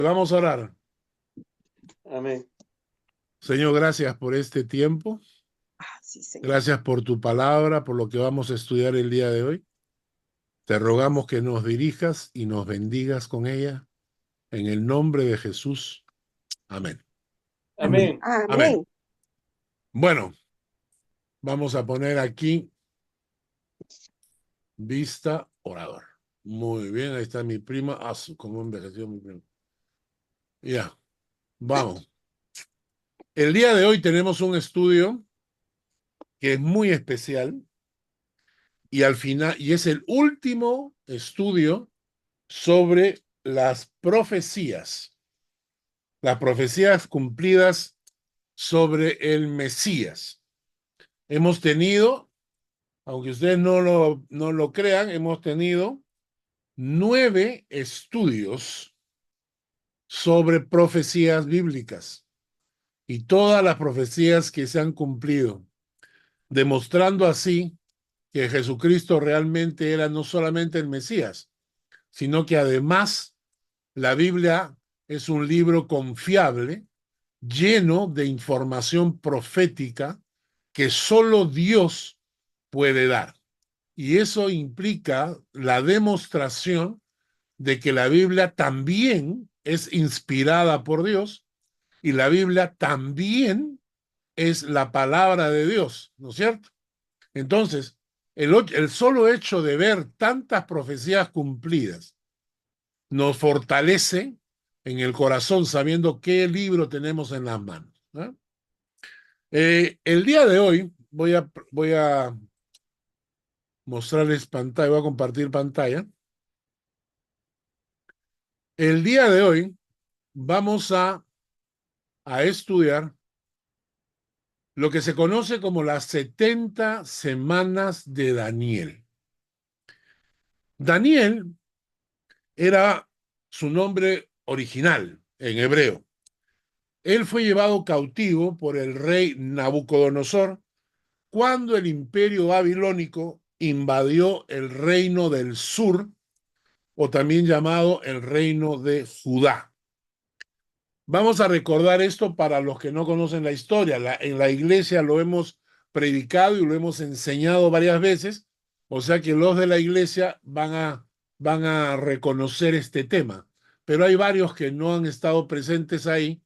Vamos a orar. Amén. Señor, gracias por este tiempo. Sí, Señor. Gracias por tu palabra, por lo que vamos a estudiar el día de hoy. Te rogamos que nos dirijas y nos bendigas con ella. En el nombre de Jesús. Amén. Amén. Amén. Amén. Bueno, vamos a poner aquí vista orador. Muy bien, ahí está mi prima. Cómo envejeció mi prima. Ya, vamos. El día de hoy tenemos un estudio que es muy especial y al final, y es el último estudio sobre las profecías cumplidas sobre el Mesías. Hemos tenido, aunque ustedes no lo crean, hemos tenido 9 estudios sobre profecías bíblicas y todas las profecías que se han cumplido, demostrando así que Jesucristo realmente era no solamente el Mesías, sino que además la Biblia es un libro confiable, lleno de información profética que solo Dios puede dar. Y eso implica la demostración de que la Biblia también es inspirada por Dios y la Biblia también es la palabra de Dios, ¿no es cierto? Entonces, el solo hecho de ver tantas profecías cumplidas nos fortalece en el corazón sabiendo qué libro tenemos en las manos, ¿no? El día de hoy voy a mostrarles pantalla, voy a compartir pantalla. El día de hoy vamos a estudiar lo que se conoce como las 70 semanas de Daniel. Daniel era su nombre original en hebreo. Él fue llevado cautivo por el rey Nabucodonosor cuando el imperio babilónico invadió el reino del sur, o también llamado el reino de Judá. Vamos a recordar esto para los que no conocen la historia. En la iglesia lo hemos predicado y lo hemos enseñado varias veces, o sea que los de la iglesia van a reconocer este tema. Pero hay varios que no han estado presentes ahí,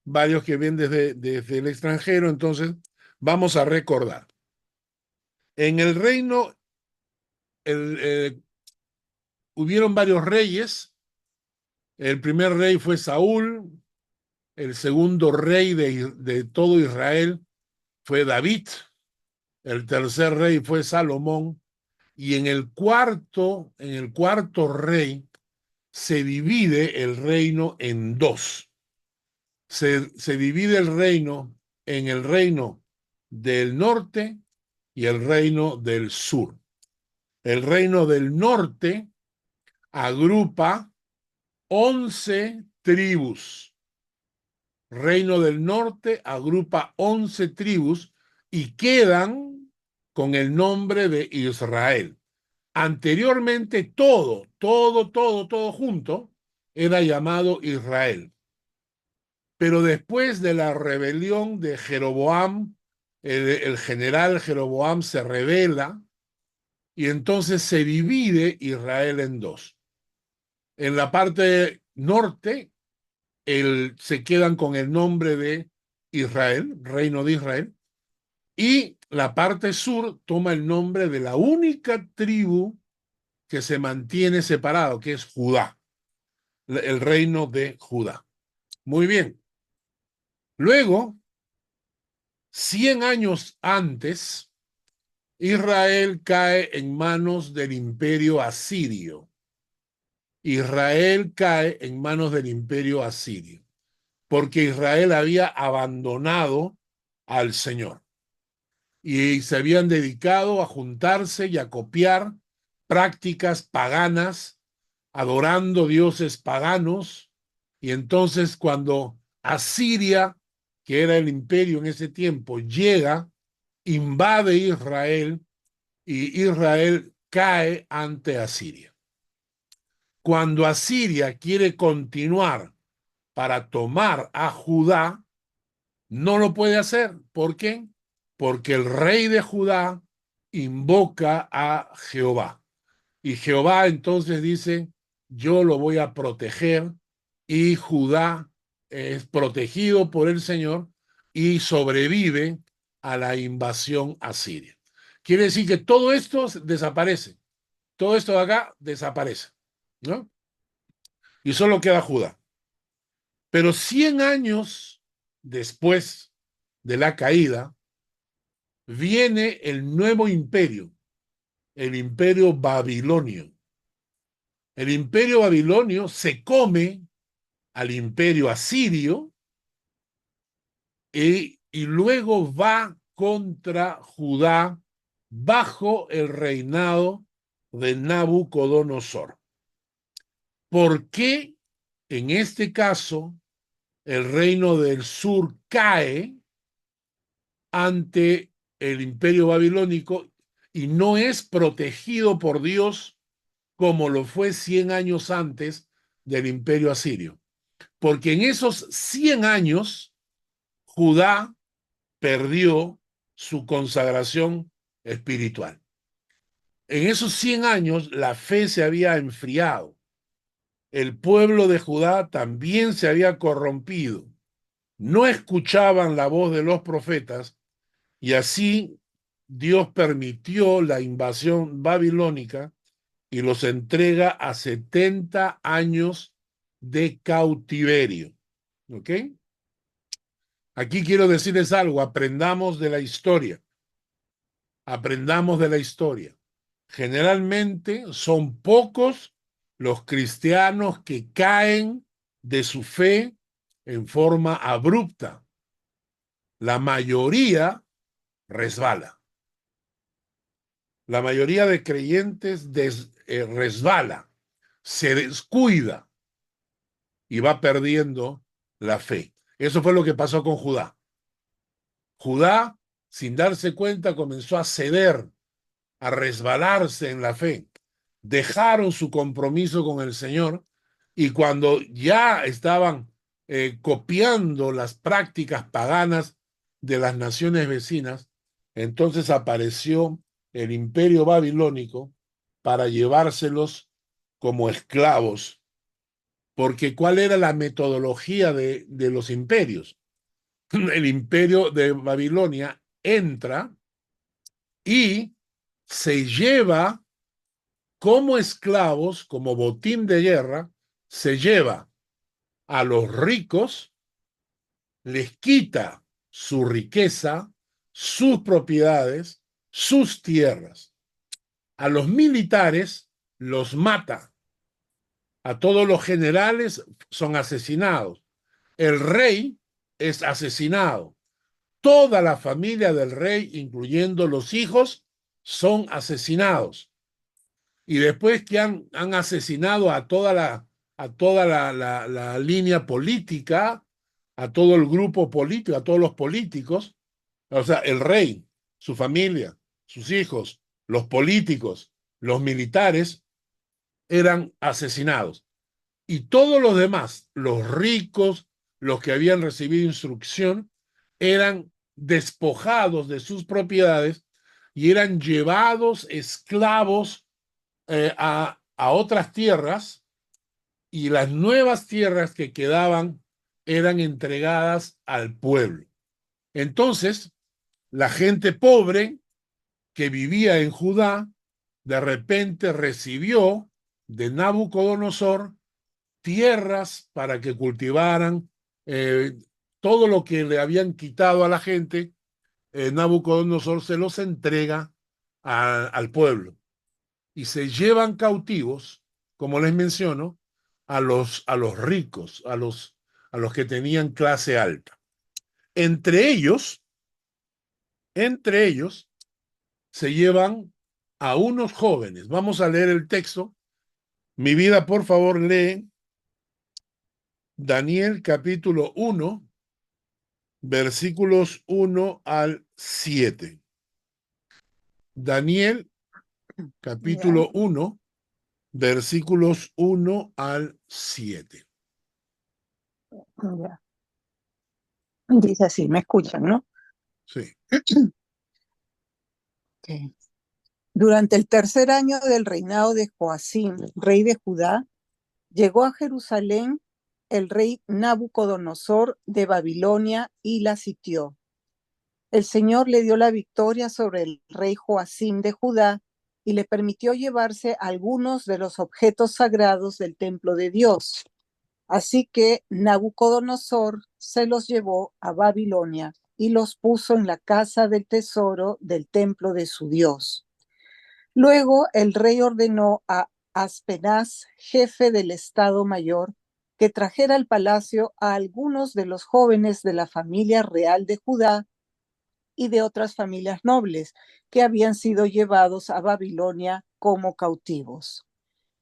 varios que ven desde el extranjero, entonces vamos a recordar. En el reino hubieron varios reyes. El primer rey fue Saúl, el segundo rey de todo Israel fue David, el tercer rey fue Salomón, y en el cuarto rey se divide el reino en dos. Se divide el reino en el reino del norte y el reino del sur. El reino del norte agrupa 11 tribus. Reino del Norte agrupa 11 tribus y quedan con el nombre de Israel. Anteriormente todo junto era llamado Israel. Pero después de la rebelión de Jeroboam, el general Jeroboam se rebela y entonces se divide Israel en dos. En la parte norte se quedan con el nombre de Israel, Reino de Israel, y la parte sur toma el nombre de la única tribu que se mantiene separado, que es Judá, el reino de Judá. Muy bien. Luego, 100 años antes, Israel cae en manos del imperio asirio. Israel cae en manos del imperio asirio, porque Israel había abandonado al Señor y se habían dedicado a juntarse y a copiar prácticas paganas, adorando dioses paganos, y entonces cuando Asiria, que era el imperio en ese tiempo, llega, invade Israel y Israel cae ante Asiria. Cuando Asiria quiere continuar para tomar a Judá, no lo puede hacer. ¿Por qué? Porque el rey de Judá invoca a Jehová. Y Jehová entonces dice, yo lo voy a proteger, y Judá es protegido por el Señor y sobrevive a la invasión asiria. Quiere decir que todo esto desaparece. Todo esto de acá desaparece, ¿no? Y solo queda Judá. Pero 100 años después de la caída, viene el nuevo imperio, el imperio babilonio. El imperio babilonio se come al imperio asirio y luego va contra Judá bajo el reinado de Nabucodonosor. ¿Por qué en este caso el reino del sur cae ante el imperio babilónico y no es protegido por Dios como lo fue 100 años antes del imperio asirio? Porque en esos 100 años Judá perdió su consagración espiritual. En esos 100 años la fe se había enfriado. El pueblo de Judá también se había corrompido. No escuchaban la voz de los profetas y así Dios permitió la invasión babilónica y los entrega a 70 años de cautiverio. ¿Ok? Aquí quiero decirles algo, aprendamos de la historia. Aprendamos de la historia. Generalmente son pocos los cristianos que caen de su fe en forma abrupta. La mayoría resbala. La mayoría de creyentes resbala, se descuida y va perdiendo la fe. Eso fue lo que pasó con Judá. Judá, sin darse cuenta, comenzó a ceder, a resbalarse en la fe. Dejaron su compromiso con el Señor y cuando ya estaban copiando las prácticas paganas de las naciones vecinas, entonces apareció el imperio babilónico para llevárselos como esclavos. Porque ¿cuál era la metodología de los imperios? El imperio de Babilonia entra y se lleva como esclavos, como botín de guerra, se lleva a los ricos, les quita su riqueza, sus propiedades, sus tierras. A los militares los mata. A todos los generales son asesinados. El rey es asesinado. Toda la familia del rey, incluyendo los hijos, son asesinados. Y después que han asesinado a toda la línea política, a todo el grupo político, a todos los políticos, o sea, el rey, su familia, sus hijos, los políticos, los militares, eran asesinados. Y todos los demás, los ricos, los que habían recibido instrucción, eran despojados de sus propiedades y eran llevados esclavos a otras tierras, y las nuevas tierras que quedaban eran entregadas al pueblo. Entonces, la gente pobre que vivía en Judá, de repente recibió de Nabucodonosor tierras para que cultivaran todo lo que le habían quitado a la gente. Nabucodonosor se los entrega al pueblo y se llevan cautivos, como les menciono, a los ricos, a los que tenían clase alta. Entre ellos se llevan a unos jóvenes. Vamos a leer el texto. Mi vida, por favor, lee Daniel capítulo 1, versículos 1 al 7. Daniel capítulo 1, versículos 1 al 7. Ya. Dice así, me escuchan, ¿no? Sí. Okay. Durante el tercer año del reinado de Joacim, rey de Judá, llegó a Jerusalén el rey Nabucodonosor de Babilonia y la sitió. El Señor le dio la victoria sobre el rey Joacim de Judá y le permitió llevarse algunos de los objetos sagrados del templo de Dios. Así que Nabucodonosor se los llevó a Babilonia y los puso en la casa del tesoro del templo de su Dios. Luego el rey ordenó a Aspenaz, jefe del Estado Mayor, que trajera al palacio a algunos de los jóvenes de la familia real de Judá y de otras familias nobles que habían sido llevados a Babilonia como cautivos.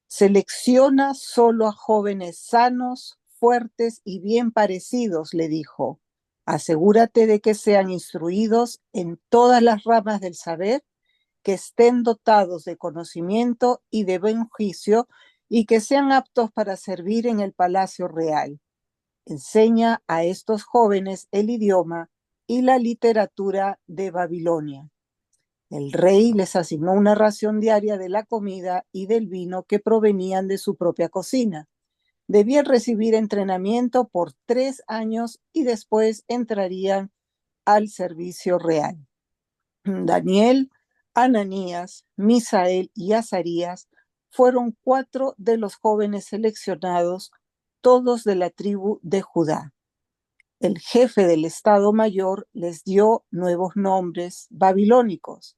Selecciona solo a jóvenes sanos, fuertes y bien parecidos, le dijo. Asegúrate de que sean instruidos en todas las ramas del saber, que estén dotados de conocimiento y de buen juicio y que sean aptos para servir en el palacio real. Enseña a estos jóvenes el idioma y la literatura de Babilonia. El rey les asignó una ración diaria de la comida y del vino que provenían de su propia cocina. Debían recibir entrenamiento por 3 años y después entrarían al servicio real. Daniel, Ananías, Misael y Azarías fueron 4 de los jóvenes seleccionados, todos de la tribu de Judá. El jefe del Estado Mayor les dio nuevos nombres babilónicos.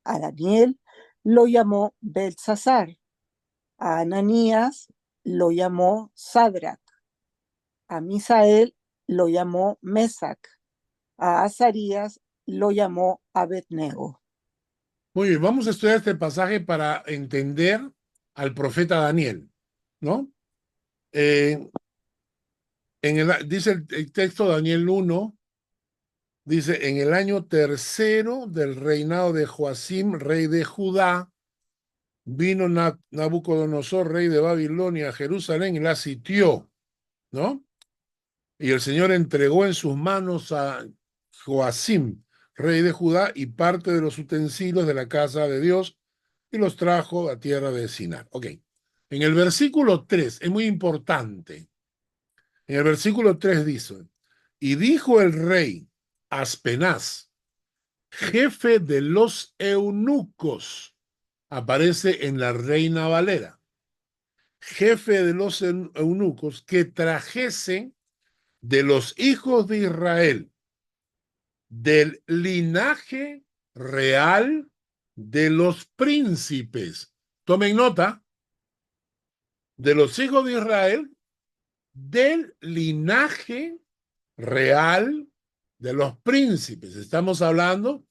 A Daniel lo llamó Beltsasar, a Ananías lo llamó Sadrach, a Misael lo llamó Mesac, a Azarías lo llamó Abednego. Muy bien, vamos a estudiar este pasaje para entender al profeta Daniel, ¿no? Dice el texto Daniel 1, dice, en el año tercero del reinado de Joacim, rey de Judá, vino Nabucodonosor, rey de Babilonia, a Jerusalén y la sitió, ¿no? Y el Señor entregó en sus manos a Joacim, rey de Judá, y parte de los utensilios de la casa de Dios, y los trajo a tierra de Sinar. Ok. En el versículo 3, es muy importante. En el versículo 3 dice, y dijo el rey Aspenaz, jefe de los eunucos, aparece en la Reina Valera, jefe de los eunucos, que trajese de los hijos de Israel, del linaje real de los príncipes. Tomen nota, de los hijos de Israel, del linaje real de los príncipes. Estamos hablando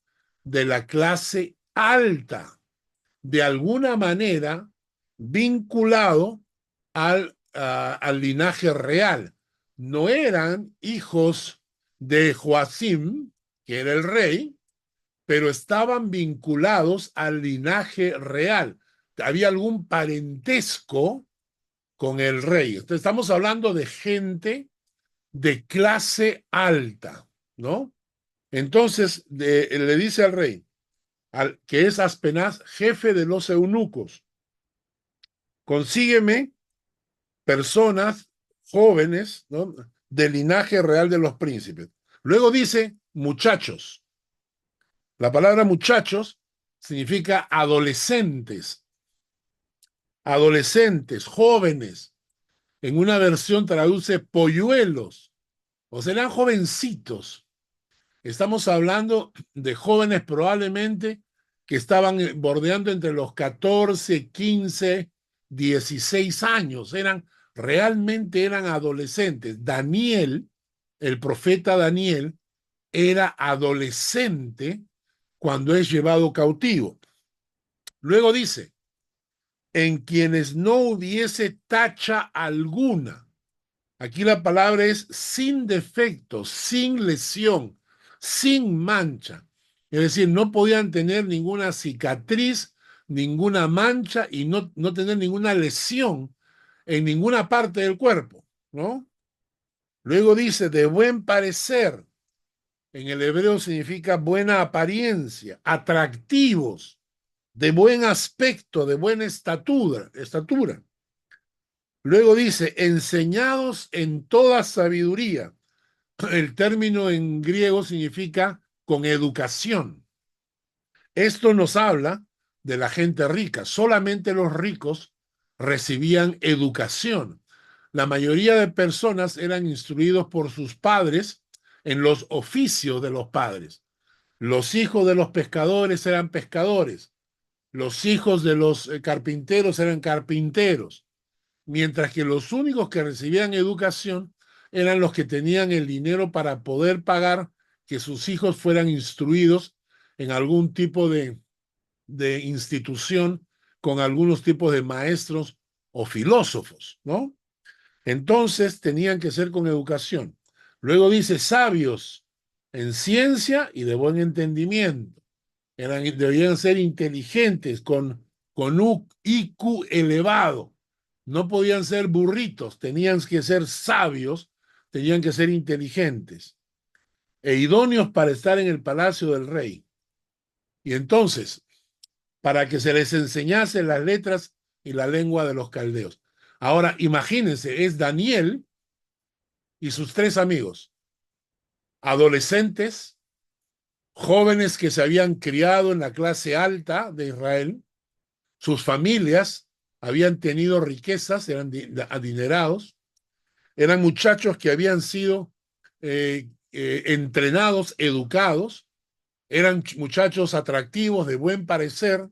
de la clase alta, de alguna manera vinculado al linaje real. No eran hijos de Joacim, que era el rey, pero estaban vinculados al linaje real. Había algún parentesco con el rey. Entonces, estamos hablando de gente de clase alta, ¿no? Entonces le dice al rey, que es Aspenaz, jefe de los eunucos, consígueme personas jóvenes, ¿no?, del linaje real de los príncipes. Luego dice muchachos. La palabra muchachos significa adolescentes, adolescentes, jóvenes. En una versión traduce polluelos, o serán jovencitos. Estamos hablando de jóvenes probablemente que estaban bordeando entre los 14, 15, 16 años. Realmente eran adolescentes. Daniel, el profeta Daniel, era adolescente cuando es llevado cautivo. Luego dice, en quienes no hubiese tacha alguna. Aquí la palabra es sin defecto, sin lesión, sin mancha. Es decir, no podían tener ninguna cicatriz, ninguna mancha y no tener ninguna lesión en ninguna parte del cuerpo, ¿no? Luego dice de buen parecer. En el hebreo significa buena apariencia, atractivos, de buen aspecto, de buena estatura. Luego dice, enseñados en toda sabiduría. El término en griego significa con educación. Esto nos habla de la gente rica. Solamente los ricos recibían educación. La mayoría de personas eran instruidos por sus padres en los oficios de los padres. Los hijos de los pescadores eran pescadores. Los hijos de los carpinteros eran carpinteros. Mientras que los únicos que recibían educación eran los que tenían el dinero para poder pagar que sus hijos fueran instruidos en algún tipo de institución con algunos tipos de maestros o filósofos, ¿no? Entonces tenían que ser con educación. Luego dice sabios en ciencia y de buen entendimiento. Debían ser inteligentes con un IQ elevado. No podían ser burritos, tenían que ser sabios, tenían que ser inteligentes e idóneos para estar en el palacio del rey. Y entonces, para que se les enseñase las letras y la lengua de los caldeos. Ahora, imagínense, es Daniel y sus tres amigos, adolescentes, jóvenes que se habían criado en la clase alta de Israel, sus familias habían tenido riquezas, eran adinerados, eran muchachos que habían sido entrenados, educados, eran muchachos atractivos, de buen parecer,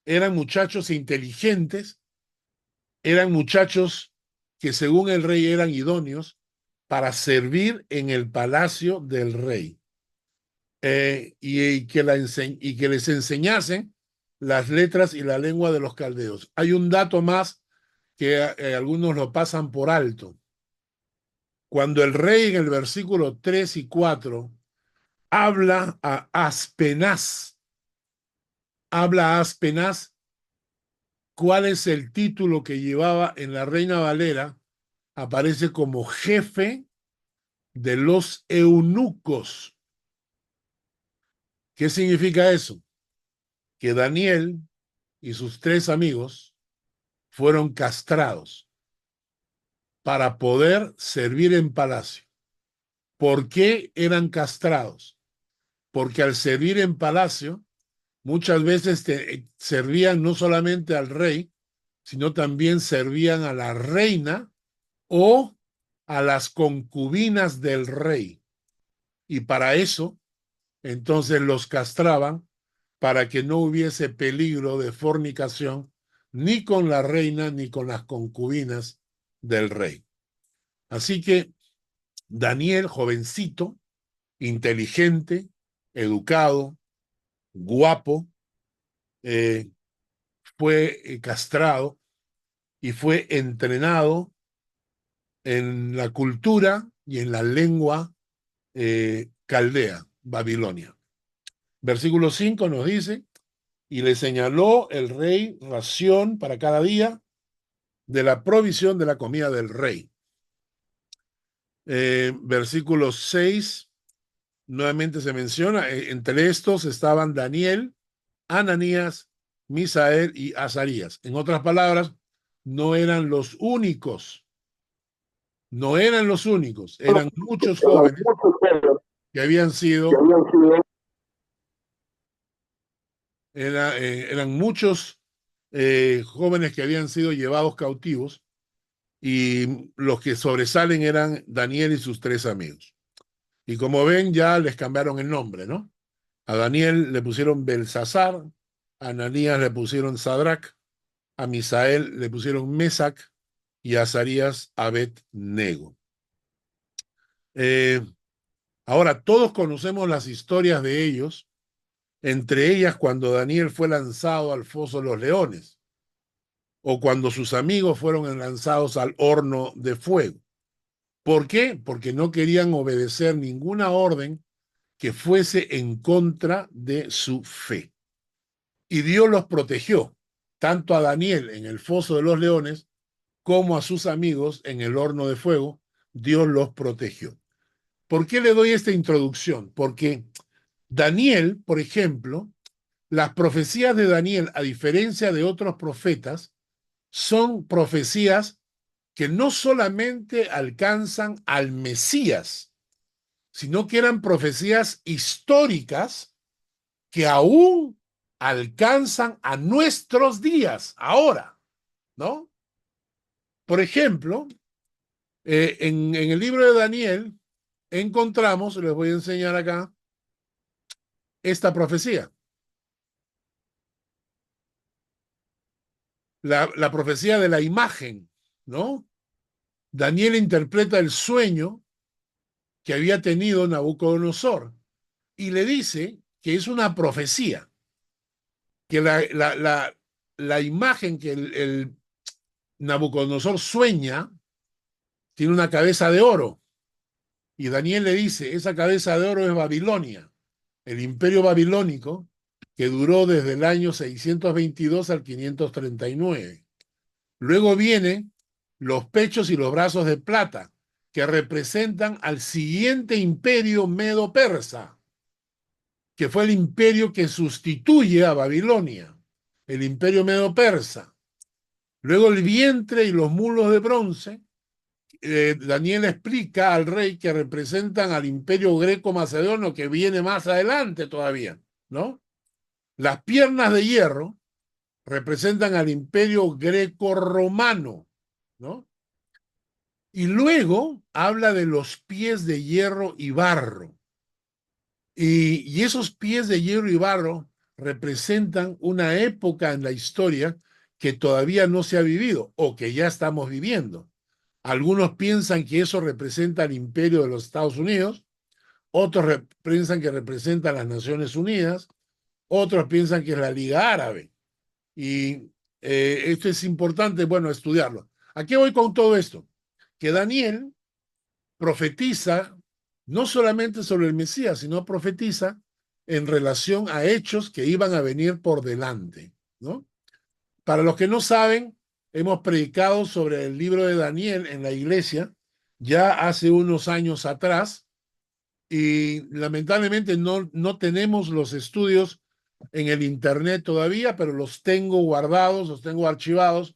eran muchachos inteligentes, eran muchachos que según el rey eran idóneos para servir en el palacio del rey y que les enseñasen las letras y la lengua de los caldeos. Hay un dato más que algunos lo pasan por alto. Cuando el rey en el versículo 3 y 4 habla a Aspenaz, ¿cuál es el título que llevaba en la Reina Valera? Aparece como jefe de los eunucos. ¿Qué significa eso? Que Daniel y sus tres amigos fueron castrados para poder servir en palacio. ¿Por qué eran castrados? Porque al servir en palacio, muchas veces servían no solamente al rey, sino también servían a la reina o a las concubinas del rey. Y para eso, entonces los castraban para que no hubiese peligro de fornicación ni con la reina ni con las concubinas del rey. Así que Daniel, jovencito, inteligente, educado, guapo, fue castrado y fue entrenado en la cultura y en la lengua caldea, Babilonia. Versículo 5 nos dice, y le señaló el rey ración para cada día de la provisión de la comida del rey. Versículo 6, nuevamente se menciona, entre estos estaban Daniel, Ananías, Misael y Azarías. En otras palabras, no eran los únicos, eran muchos jóvenes que habían sido, eran muchos jóvenes que habían sido llevados cautivos y los que sobresalen eran Daniel y sus tres amigos. Y como ven, ya les cambiaron el nombre, ¿no? A Daniel le pusieron Belsasar, a Ananías le pusieron Sadrach, a Misael le pusieron Mesac y a Azarías Abed-Nego. Ahora, todos conocemos las historias de ellos, entre ellas cuando Daniel fue lanzado al foso de los leones o cuando sus amigos fueron lanzados al horno de fuego. ¿Por qué? Porque no querían obedecer ninguna orden que fuese en contra de su fe. Y Dios los protegió, tanto a Daniel en el foso de los leones como a sus amigos en el horno de fuego, Dios los protegió. ¿Por qué le doy esta introducción? Porque Daniel, por ejemplo, las profecías de Daniel, a diferencia de otros profetas, son profecías que no solamente alcanzan al Mesías, sino que eran profecías históricas que aún alcanzan a nuestros días, ahora, ¿no? Por ejemplo, en el libro de Daniel encontramos, les voy a enseñar acá, esta profecía. La profecía de la imagen, ¿no? Daniel interpreta el sueño que había tenido Nabucodonosor y le dice que es una profecía, que la imagen que el Nabucodonosor sueña tiene una cabeza de oro. Y Daniel le dice, esa cabeza de oro es Babilonia, el imperio babilónico que duró desde el año 622 al 539. Luego vienen los pechos y los brazos de plata, que representan al siguiente imperio medo-persa, que fue el imperio que sustituye a Babilonia, el imperio medo-persa. Luego el vientre y los mulos de bronce, Daniel explica al rey que representan al imperio greco-macedonio que viene más adelante todavía, ¿no? Las piernas de hierro representan al imperio greco-romano, ¿no? Y luego habla de los pies de hierro y barro. Y esos pies de hierro y barro representan una época en la historia que todavía no se ha vivido o que ya estamos viviendo. Algunos piensan que eso representa el imperio de los Estados Unidos, otros piensan que representa a las Naciones Unidas, otros piensan que es la Liga Árabe. Y esto es importante, bueno, estudiarlo. ¿A qué voy con todo esto? Que Daniel profetiza no solamente sobre el Mesías, sino profetiza en relación a hechos que iban a venir por delante, ¿no? Para los que no saben, hemos predicado sobre el libro de Daniel en la iglesia ya hace unos años atrás y lamentablemente no tenemos los estudios en el internet todavía, pero los tengo guardados, los tengo archivados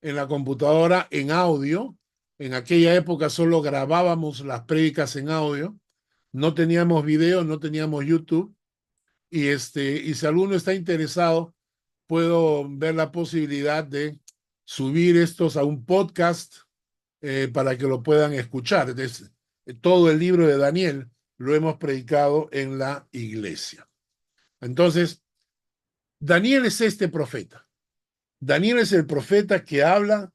en la computadora en audio. En aquella época solo grabábamos las prédicas en audio, no teníamos video, no teníamos YouTube, y si alguno está interesado, puedo ver la posibilidad de subir estos a un podcast para que lo puedan escuchar. Entonces, todo el libro de Daniel lo hemos predicado en la iglesia. Entonces, Daniel es este profeta. Daniel es el profeta que habla,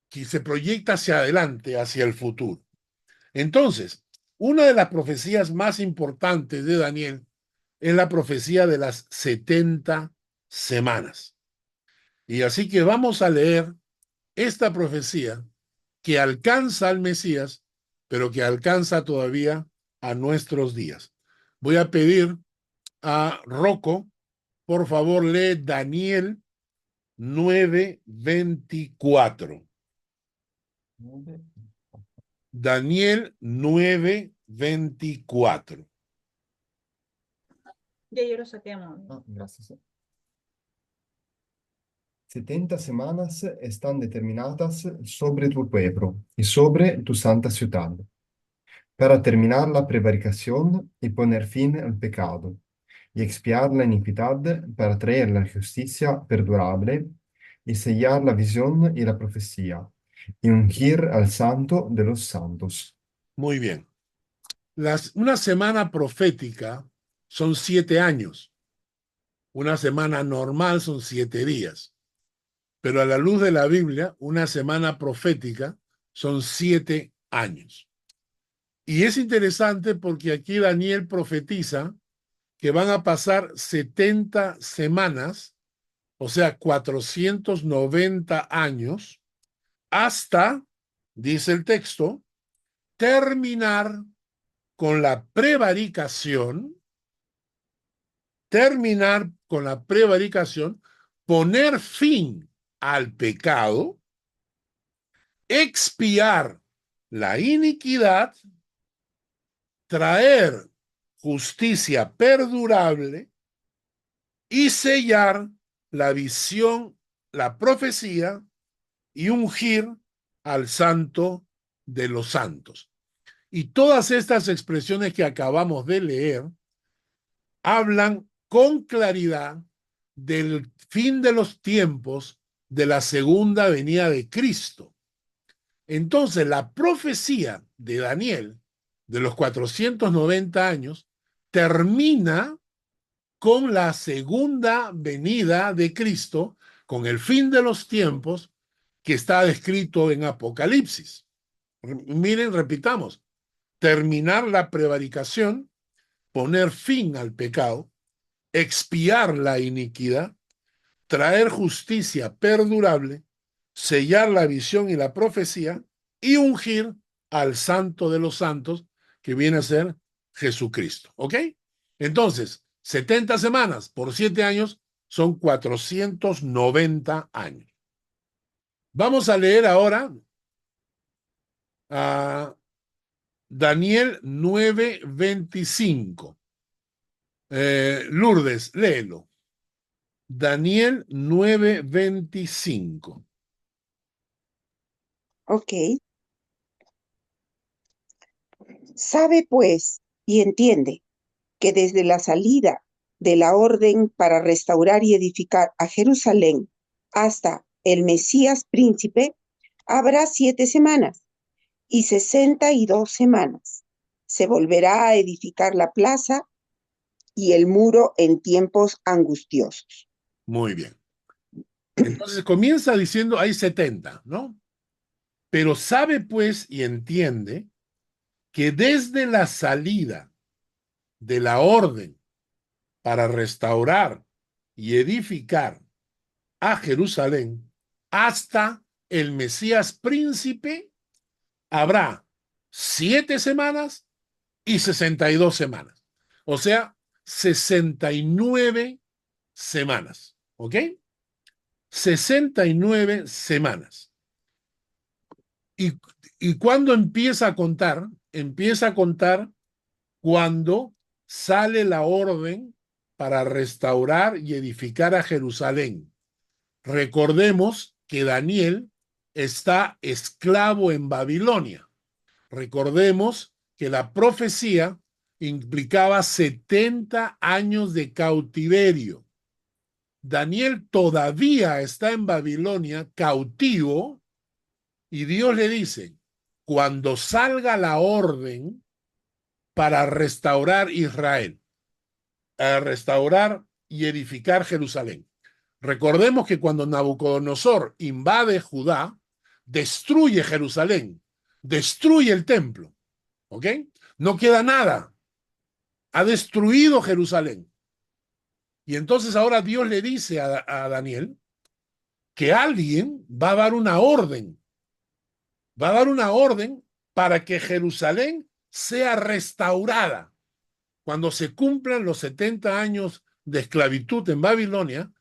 que se proyecta hacia adelante, hacia el futuro. Entonces, una de las profecías más importantes de Daniel es la profecía de las 70 semanas. Y así que vamos a leer esta profecía que alcanza al Mesías, pero que alcanza todavía a nuestros días. Voy a pedir a Rocco, por favor, lee Daniel 9:24. Daniel 9:24. Ya yo lo saqué, amor. Gracias. 70 semanas están determinadas sobre tu pueblo y sobre tu santa ciudad, para terminar la prevaricación y poner fin al pecado, y expiar la iniquidad para traer la justicia perdurable, y sellar la visión y la profecía, y ungir al santo de los santos. Muy bien. Una semana profética son 7 años. Una semana normal son 7 días. Pero a la luz de la Biblia, una semana profética son 7 años. Y es interesante porque aquí Daniel profetiza que van a pasar 70 semanas, o sea, 490 años, hasta, dice el texto, terminar con la prevaricación, poner fin al pecado, expiar la iniquidad, traer justicia perdurable y sellar la visión, la profecía y ungir al santo de los santos. Y todas estas expresiones que acabamos de leer hablan con claridad del fin de los tiempos, de la segunda venida de Cristo. Entonces, la profecía de Daniel de los 490 años termina con la segunda venida de Cristo, con el fin de los tiempos que está descrito en Apocalipsis. Miren, repitamos, terminar la prevaricación, poner fin al pecado, expiar la iniquidad, traer justicia perdurable, sellar la visión y la profecía y ungir al santo de los santos, que viene a ser Jesucristo. ¿Ok? Entonces, 70 semanas por 7 años son 490 años. Vamos a leer ahora a Daniel 9:25. Lourdes, léelo. Daniel 9:25. Ok. Sabe pues y entiende que desde la salida de la orden para restaurar y edificar a Jerusalén hasta el Mesías príncipe, habrá 7 semanas y 62 semanas. Se volverá a edificar la plaza y el muro en tiempos angustiosos. Muy bien. Entonces comienza diciendo hay 70, ¿no? Pero sabe pues y entiende que desde la salida de la orden para restaurar y edificar a Jerusalén hasta el Mesías príncipe habrá 7 semanas y 62 semanas. O sea, 69 semanas. ¿Ok? 69 semanas. ¿Y, y cuándo empieza a contar? Empieza a contar cuando sale la orden para restaurar y edificar a Jerusalén. Recordemos que Daniel está esclavo en Babilonia. Recordemos que la profecía implicaba 70 años de cautiverio. Daniel todavía está en Babilonia cautivo y Dios le dice, cuando salga la orden para restaurar Israel, a restaurar y edificar Jerusalén. Recordemos que cuando Nabucodonosor invade Judá, destruye Jerusalén, destruye el templo, ¿ok? No queda nada. Ha destruido Jerusalén. Y entonces ahora Dios le dice a Daniel que alguien va a dar una orden, para que Jerusalén sea restaurada. Cuando se cumplan los 70 años de esclavitud en Babilonia,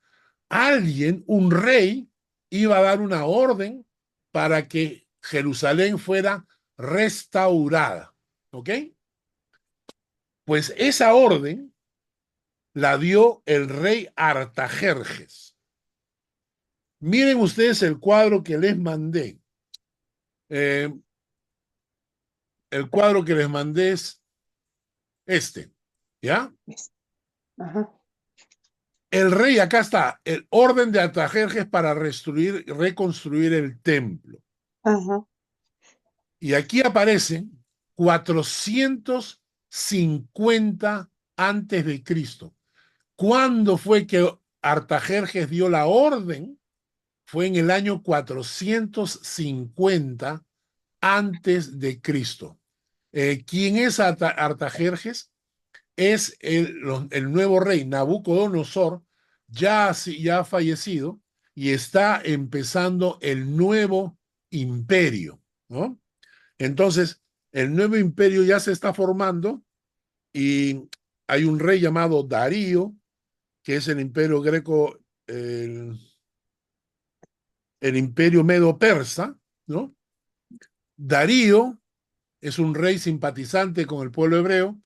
alguien, un rey, iba a dar una orden para que Jerusalén fuera restaurada. ¿Ok? Pues esa orden la dio el rey Artajerjes. Miren ustedes el cuadro que les mandé. El cuadro que les mandé es este, ¿ya? Ajá. El rey, acá está, el orden de Artajerjes para reconstruir el templo. Ajá. Y aquí aparecen 450 antes de Cristo. ¿Cuándo fue que Artajerjes dio la orden? Fue en el año 450 antes de Cristo. ¿Quién es Artajerjes? Es el nuevo rey Nabucodonosor, ya fallecido, y está empezando el nuevo imperio, ¿no? Entonces, el nuevo imperio ya se está formando y hay un rey llamado Darío, que es el imperio greco, el imperio medo-persa, ¿no? Darío es un rey simpatizante con el pueblo hebreo.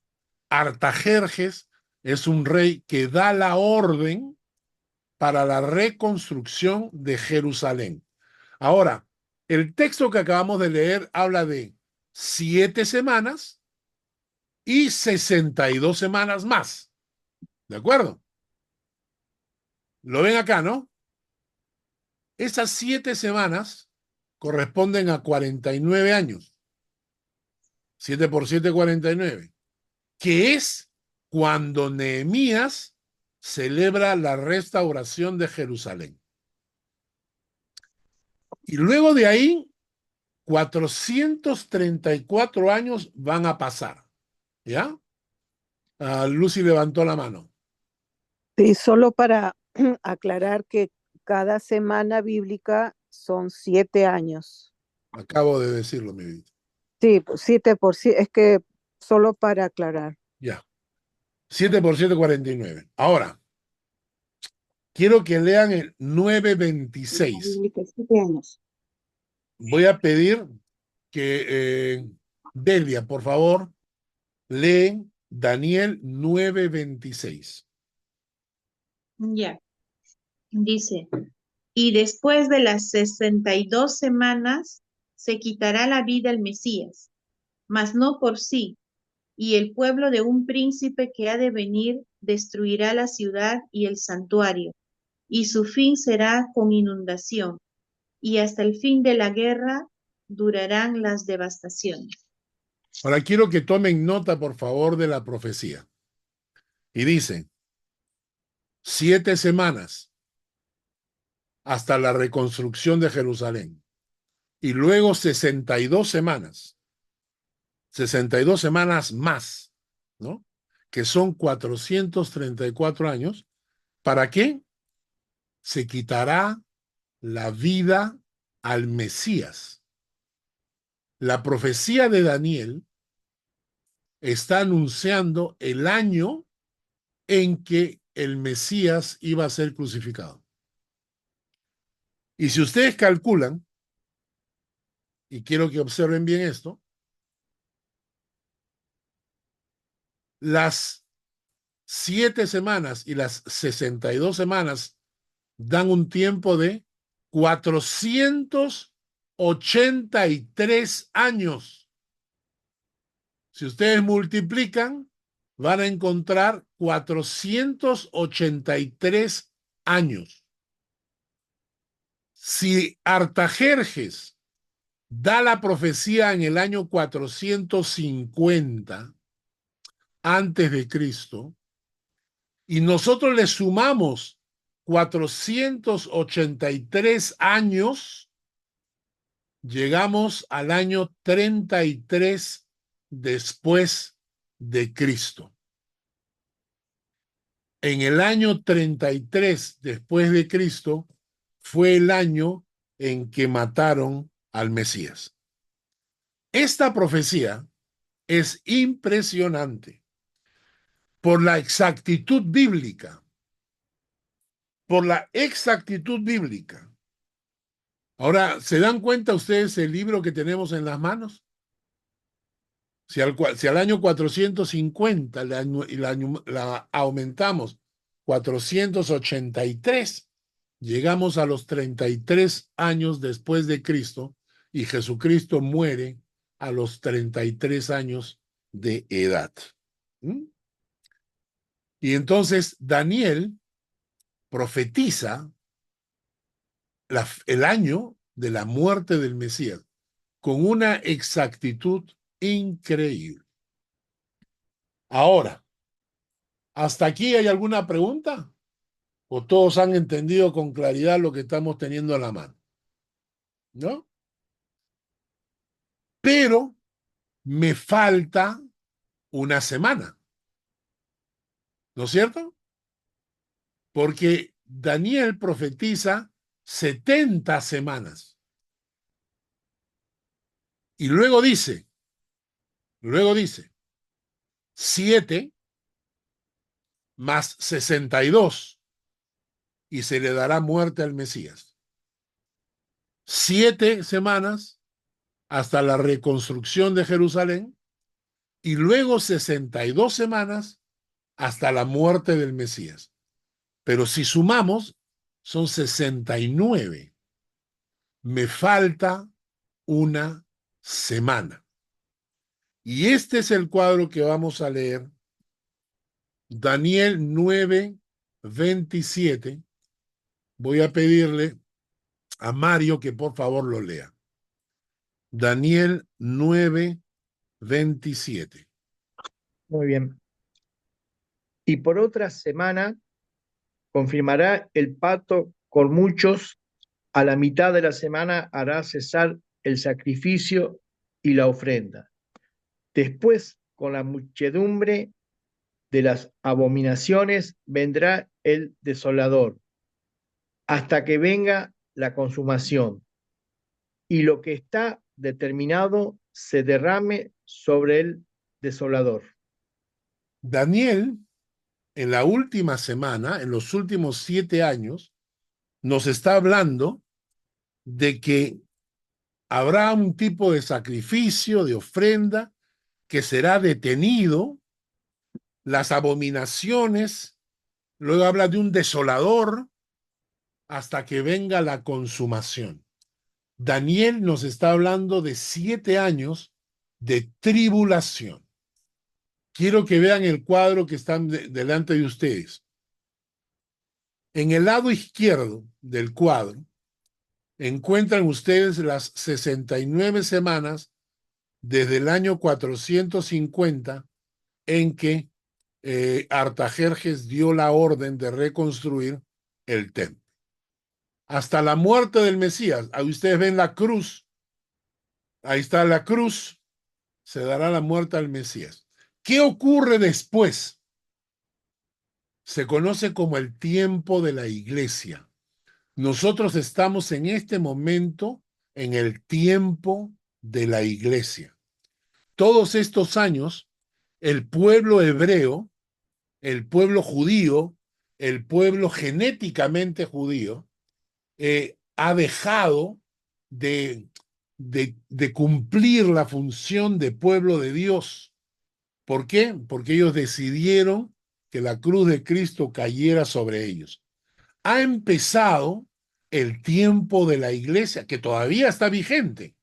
Artajerjes es un rey que da la orden para la reconstrucción de Jerusalén. Ahora, el texto que acabamos de leer habla de 7 semanas y 62 semanas más. ¿De acuerdo? Lo ven acá, ¿no? Esas 7 semanas corresponden a 49 años. 7 por 7, 49. Que es cuando Nehemías celebra la restauración de Jerusalén. Y luego de ahí, 434 años van a pasar. ¿Ya? Lucy levantó la mano. Sí, solo para aclarar que cada semana bíblica son 7 años. Acabo de decirlo, mi vida. Sí, 7 por 7, es que solo para aclarar. Ya. 7 por 7, 49. Ahora, quiero que lean el La 9:26. bíblica, 7 años. Voy a pedir que Delia, por favor, leen Daniel 9:26. Ya, dice, y después de las 62 semanas se quitará la vida el Mesías, mas no por sí, y el pueblo de un príncipe que ha de venir destruirá la ciudad y el santuario, y su fin será con inundación, y hasta el fin de la guerra durarán las devastaciones. Ahora quiero que tomen nota, por favor, de la profecía. Y dice, 7 semanas hasta la reconstrucción de Jerusalén. Y luego 62 semanas. 62 semanas más, ¿no? Que son 434 años. ¿Para qué? Se quitará la vida al Mesías. La profecía de Daniel está anunciando el año en que el Mesías iba a ser crucificado. Y si ustedes calculan, y quiero que observen bien esto, las 7 semanas y las 62 semanas dan un tiempo de 483 años. Si ustedes multiplican, van a encontrar 483 años. Si Artajerjes da la profecía en el año 450 antes de Cristo, y nosotros le sumamos 483 años, llegamos al año 33 después de Cristo. En el año 33 después de Cristo fue el año en que mataron al Mesías. Esta profecía es impresionante por la exactitud bíblica. Por la exactitud bíblica. Ahora, ¿se dan cuenta ustedes el libro que tenemos en las manos? Si al año 450 la aumentamos 483, llegamos a los 33 años después de Cristo y Jesucristo muere a los 33 años de edad. ¿Mm? Y entonces Daniel profetiza el año de la muerte del Mesías con una exactitud increíble. Ahora, ¿hasta aquí hay alguna pregunta? ¿O todos han entendido con claridad lo que estamos teniendo a la mano? ¿No? Pero me falta una semana. ¿No es cierto? Porque Daniel profetiza 70 semanas. Y luego dice, 7 más 62 y se le dará muerte al Mesías. 7 semanas hasta la reconstrucción de Jerusalén y luego 62 semanas hasta la muerte del Mesías. Pero si sumamos, son 69. Me falta una semana. Y este es el cuadro que vamos a leer. Daniel 9:27. Voy a pedirle a Mario que por favor lo lea. Daniel 9:27. Muy bien. Y por otra semana confirmará el pacto con muchos. A la mitad de la semana hará cesar el sacrificio y la ofrenda. Después, con la muchedumbre de las abominaciones, vendrá el desolador, hasta que venga la consumación, y lo que está determinado se derrame sobre el desolador. Daniel, en la última semana, en los últimos 7 años, nos está hablando de que habrá un tipo de sacrificio, de ofrenda, que será detenido, las abominaciones, luego habla de un desolador, hasta que venga la consumación. Daniel nos está hablando de 7 años de tribulación. Quiero que vean el cuadro que está delante de ustedes. En el lado izquierdo del cuadro encuentran ustedes las 69 semanas desde el año 450 en que Artajerjes dio la orden de reconstruir el templo. Hasta la muerte del Mesías. Ahí ustedes ven la cruz. Ahí está la cruz. Se dará la muerte al Mesías. ¿Qué ocurre después? Se conoce como el tiempo de la iglesia. Nosotros estamos en este momento en el tiempo de la iglesia. Todos estos años, el pueblo hebreo, el pueblo judío, el pueblo genéticamente judío, ha dejado de cumplir la función de pueblo de Dios. ¿Por qué? Porque ellos decidieron que la cruz de Cristo cayera sobre ellos. Ha empezado el tiempo de la iglesia, que todavía está vigente,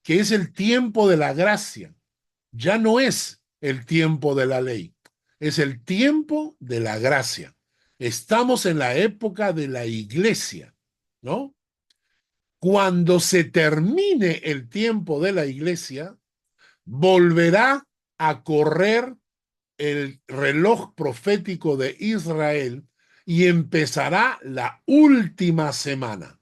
que es el tiempo de la gracia. Ya no es el tiempo de la ley, es el tiempo de la gracia. Estamos en la época de la iglesia, ¿no? Cuando se termine el tiempo de la iglesia, volverá a correr el reloj profético de Israel y empezará la última semana.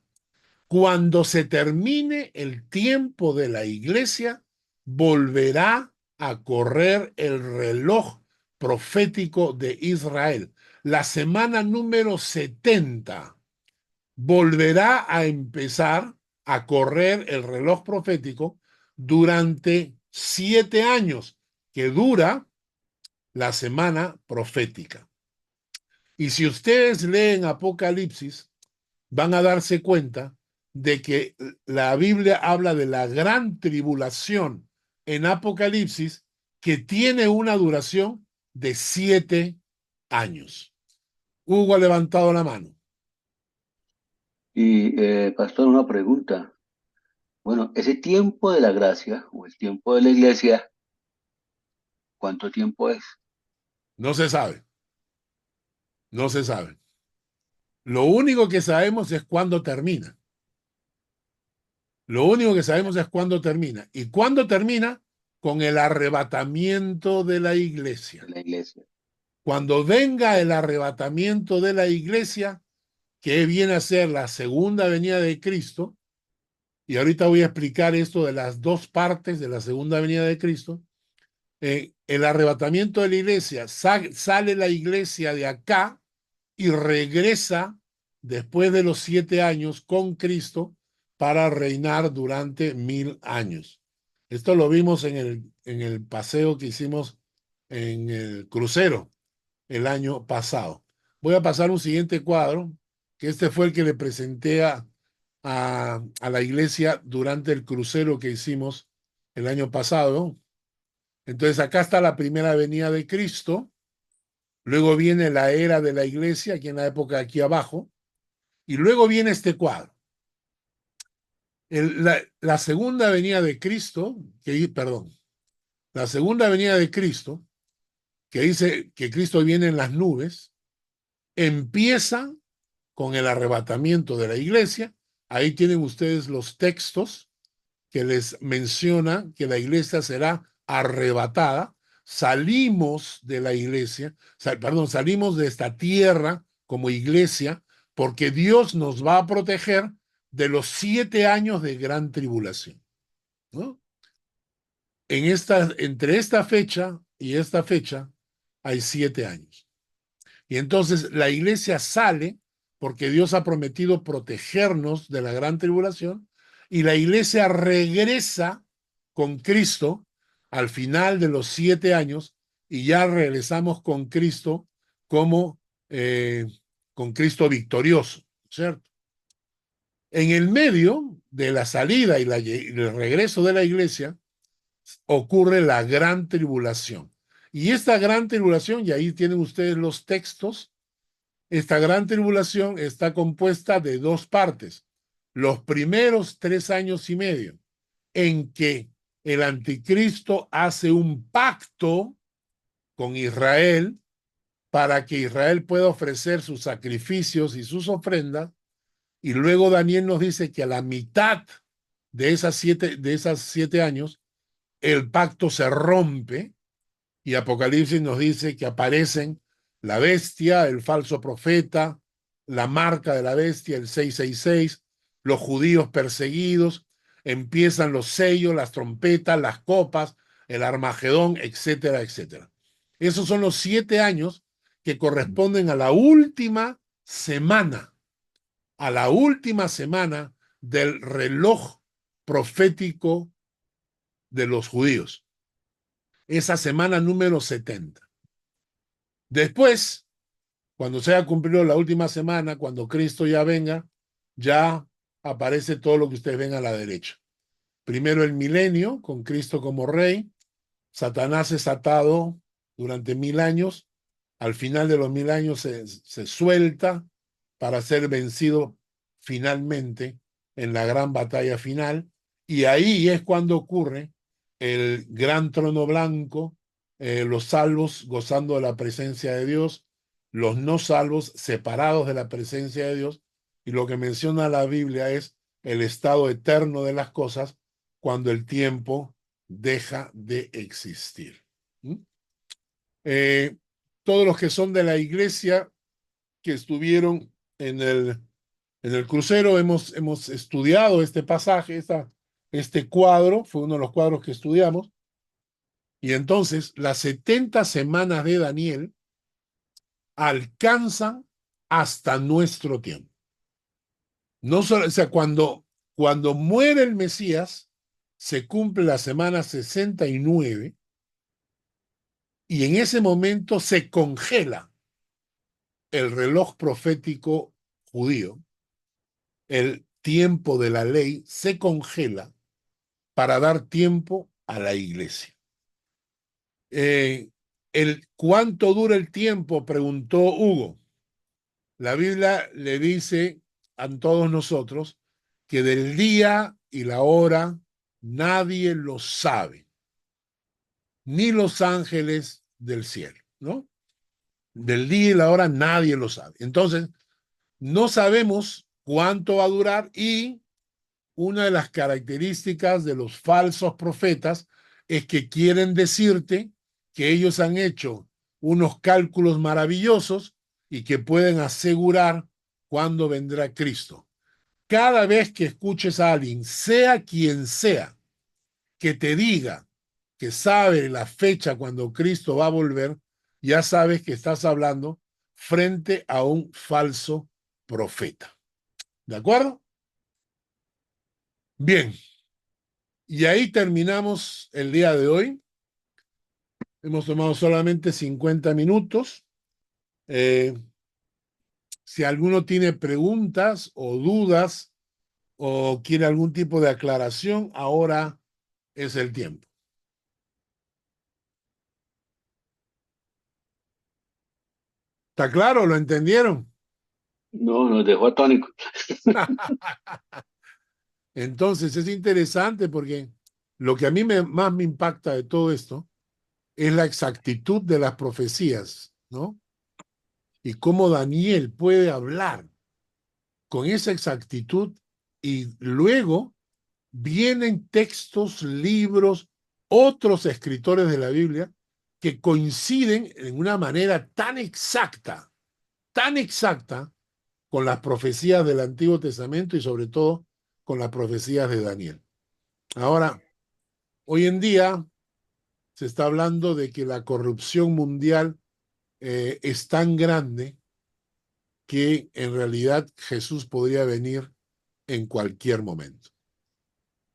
Cuando se termine el tiempo de la iglesia, volverá a correr el reloj profético de Israel. La semana número 70 volverá a empezar a correr el reloj profético durante 7 años, que dura la semana profética. Y si ustedes leen Apocalipsis, van a darse cuenta de que la Biblia habla de la gran tribulación en Apocalipsis, que tiene una duración de 7 años. Hugo ha levantado la mano. Y, pastor, una pregunta. Bueno, ese tiempo de la gracia o el tiempo de la iglesia, ¿cuánto tiempo es? No se sabe. No se sabe. Lo único que sabemos es cuándo termina. Lo único que sabemos es cuándo termina. ¿Y cuándo termina? Con el arrebatamiento de la iglesia. De la iglesia. Cuando venga el arrebatamiento de la iglesia, que viene a ser la segunda venida de Cristo, y ahorita voy a explicar esto de las dos partes de la segunda venida de Cristo, el arrebatamiento de la iglesia, sale la iglesia de acá y regresa después de los 7 años con Cristo para reinar durante 1000 años. Esto lo vimos en el paseo que hicimos en el crucero el año pasado. Voy a pasar un siguiente cuadro, que este fue el que le presenté a la iglesia durante el crucero que hicimos el año pasado. Entonces acá está la primera venida de Cristo, luego viene la era de la iglesia, aquí en la época de aquí abajo, y luego viene este cuadro. La segunda venida de Cristo, la segunda venida de Cristo, que dice que Cristo viene en las nubes, empieza con el arrebatamiento de la iglesia. Ahí tienen ustedes los textos que les menciona que la iglesia será arrebatada. Salimos de la iglesia, salimos de esta tierra como iglesia, porque Dios nos va a proteger de los 7 años de gran tribulación, ¿no? Entre esta fecha y esta fecha hay 7 años. Y entonces la iglesia sale porque Dios ha prometido protegernos de la gran tribulación, y la iglesia regresa con Cristo al final de los 7 años, y ya regresamos con Cristo como con Cristo victorioso, ¿cierto? En el medio de la salida y el regreso de la iglesia ocurre la gran tribulación. Y esta gran tribulación, y ahí tienen ustedes los textos, esta gran tribulación está compuesta de 2 partes. Los primeros 3 años y medio, en que el anticristo hace un pacto con Israel para que Israel pueda ofrecer sus sacrificios y sus ofrendas, y luego Daniel nos dice que a la mitad de esas 7 años, el pacto se rompe, y Apocalipsis nos dice que aparecen la bestia, el falso profeta, la marca de la bestia, el 666, los judíos perseguidos, empiezan los sellos, las trompetas, las copas, el Armagedón, etcétera, etcétera. Esos son los 7 años que corresponden a la última semana del reloj profético de los judíos. Esa semana número 70. Después, cuando se haya cumplido la última semana, cuando Cristo ya venga, ya aparece todo lo que ustedes ven a la derecha. Primero el milenio, con Cristo como rey. Satanás es atado durante 1000 años. Al final de los 1000 años se suelta para ser vencido finalmente en la gran batalla final. Y ahí es cuando ocurre el gran trono blanco, los salvos gozando de la presencia de Dios, los no salvos separados de la presencia de Dios, y lo que menciona la Biblia es el estado eterno de las cosas cuando el tiempo deja de existir. Todos los que son de la iglesia que estuvieron en el crucero hemos estudiado este pasaje, este cuadro, fue uno de los cuadros que estudiamos. Y entonces las 70 semanas de Daniel alcanzan hasta nuestro tiempo. No solo, o sea, cuando muere el Mesías, se cumple la semana 69, y en ese momento se congela el reloj profético judío. El tiempo de la ley se congela para dar tiempo a la iglesia. ¿Cuánto dura el tiempo?, preguntó Hugo. La Biblia le dice a todos nosotros que del día y la hora nadie lo sabe, ni los ángeles del cielo, ¿no? Del día y la hora nadie lo sabe. Entonces, no sabemos cuánto va a durar, y una de las características de los falsos profetas es que quieren decirte que ellos han hecho unos cálculos maravillosos y que pueden asegurar cuándo vendrá Cristo. Cada vez que escuches a alguien, sea quien sea, que te diga que sabe la fecha cuando Cristo va a volver, ya sabes que estás hablando frente a un falso profeta. ¿De acuerdo? Bien. Y ahí terminamos el día de hoy. Hemos tomado solamente 50 minutos. Si alguno tiene preguntas o dudas o quiere algún tipo de aclaración, ahora es el tiempo. ¿Está claro? ¿Lo entendieron? No, nos dejó atónicos. Entonces es interesante porque lo que a mí más me impacta de todo esto es la exactitud de las profecías, ¿no? Y cómo Daniel puede hablar con esa exactitud y luego vienen textos, libros, otros escritores de la Biblia que coinciden en una manera tan exacta con las profecías del Antiguo Testamento y sobre todo con las profecías de Daniel. Ahora, hoy en día se está hablando de que la corrupción mundial es tan grande que en realidad Jesús podría venir en cualquier momento.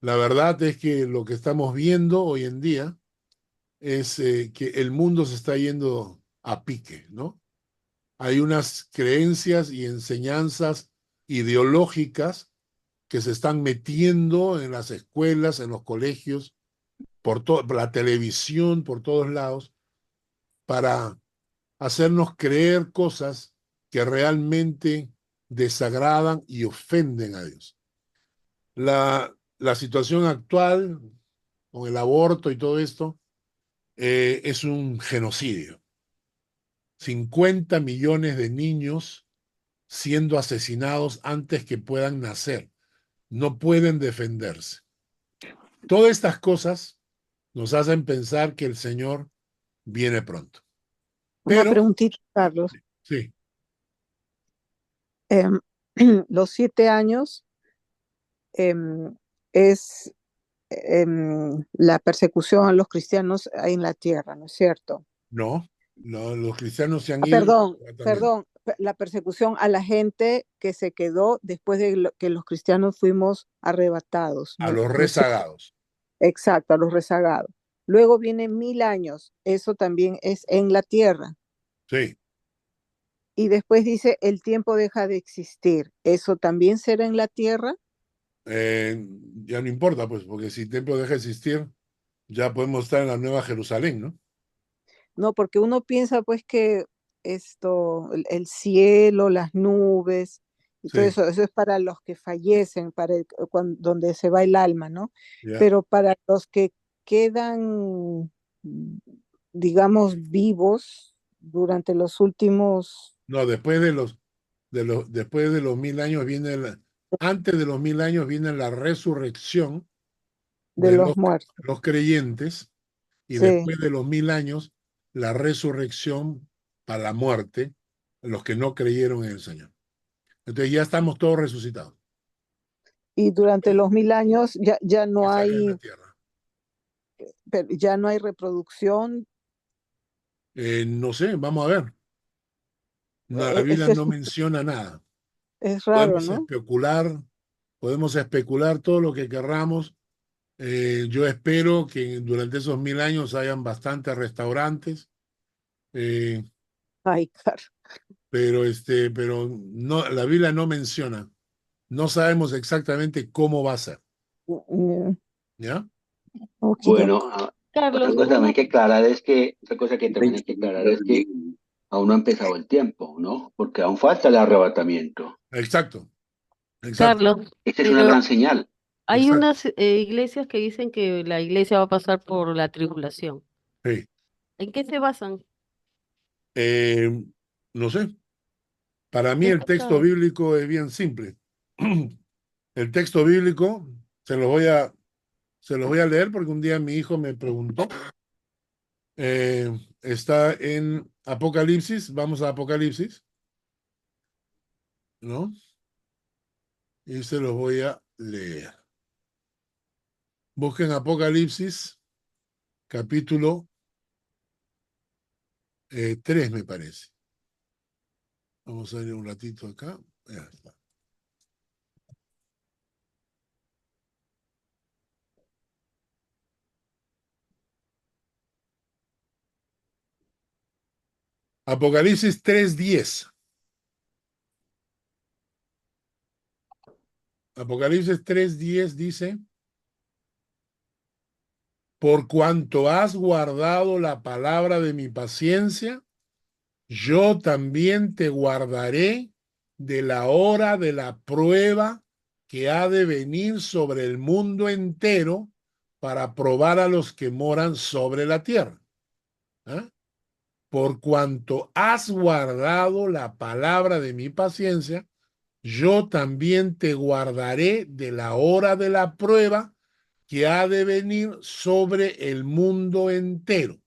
La verdad es que lo que estamos viendo hoy en día es que el mundo se está yendo a pique, ¿no? Hay unas creencias y enseñanzas ideológicas que se están metiendo en las escuelas, en los colegios, por la televisión, por todos lados, para hacernos creer cosas que realmente desagradan y ofenden a Dios. La situación actual con el aborto y todo esto es un genocidio. 50 millones de niños siendo asesinados antes que puedan nacer. No pueden defenderse. Todas estas cosas nos hacen pensar que el Señor viene pronto. Una Pero, preguntita, Carlos. sí, Em, los 7 años es la persecución a los cristianos en la tierra, ¿no es cierto? no, los cristianos se han ido Perdón, también la persecución a la gente que se quedó después de que los cristianos fuimos arrebatados, a ¿no, los no es cierto? rezagados. Exacto, a los rezagados. Luego vienen 1000 años, eso también es en la tierra. Sí, Y después dice, el tiempo deja de existir, ¿eso también será en la tierra? ya no importa, pues, porque si el templo deja de existir, ya podemos estar en la Nueva Jerusalén, ¿no? No, porque uno piensa pues que el cielo, las nubes y todo Sí, eso es para los que fallecen, donde se va el alma, ¿no? ya. Pero para los que quedan, mm, digamos, vivos durante los últimos No, después de los 1000 años antes de los 1000 años viene la resurrección de de los muertos. los creyentes y Sí, después de los 1000 años la resurrección para la muerte, los que no creyeron en el Señor. Entonces ya estamos todos resucitados. y durante los 1000 años Estaré en la tierra. ya no hay reproducción. No sé, vamos a ver. No, la Biblia Eso no menciona nada. es raro, Podemos ¿no? especular, podemos especular todo lo que querramos. Yo espero que durante esos 1000 años hayan bastantes restaurantes, eh, Ay, Carlos. pero no, la Biblia no menciona. No sabemos exactamente cómo va a ser, ¿ya? Bueno, otra Carlos, cosa también hay que aclarar es que, otra cosa que también hay que aclarar es que aún no ha empezado el tiempo, ¿no? Porque aún falta el arrebatamiento. Exacto, exacto, Carlos, Esta es una pero gran señal. hay exacto. unas iglesias que dicen que la iglesia va a pasar por la tribulación. Sí. ¿En qué se basan? Eh, no sé, para mí ¿No has el texto escuchado? bíblico es bien simple. El texto bíblico se los voy a, se los voy a leer porque un día mi hijo me preguntó. Está en Apocalipsis, vamos a Apocalipsis, ¿no? Y se los voy a leer. Busquen Apocalipsis, capítulo 3, me parece. Vamos a ir un ratito acá. Ya está. Apocalipsis 3:10. Apocalipsis 3:10 dice, por cuanto has guardado la palabra de mi paciencia, yo también te guardaré de la hora de la prueba que ha de venir sobre el mundo entero para probar a los que moran sobre la tierra. ¿Ah? Por cuanto has guardado la palabra de mi paciencia, yo también te guardaré de la hora de la prueba que ha de venir sobre el mundo entero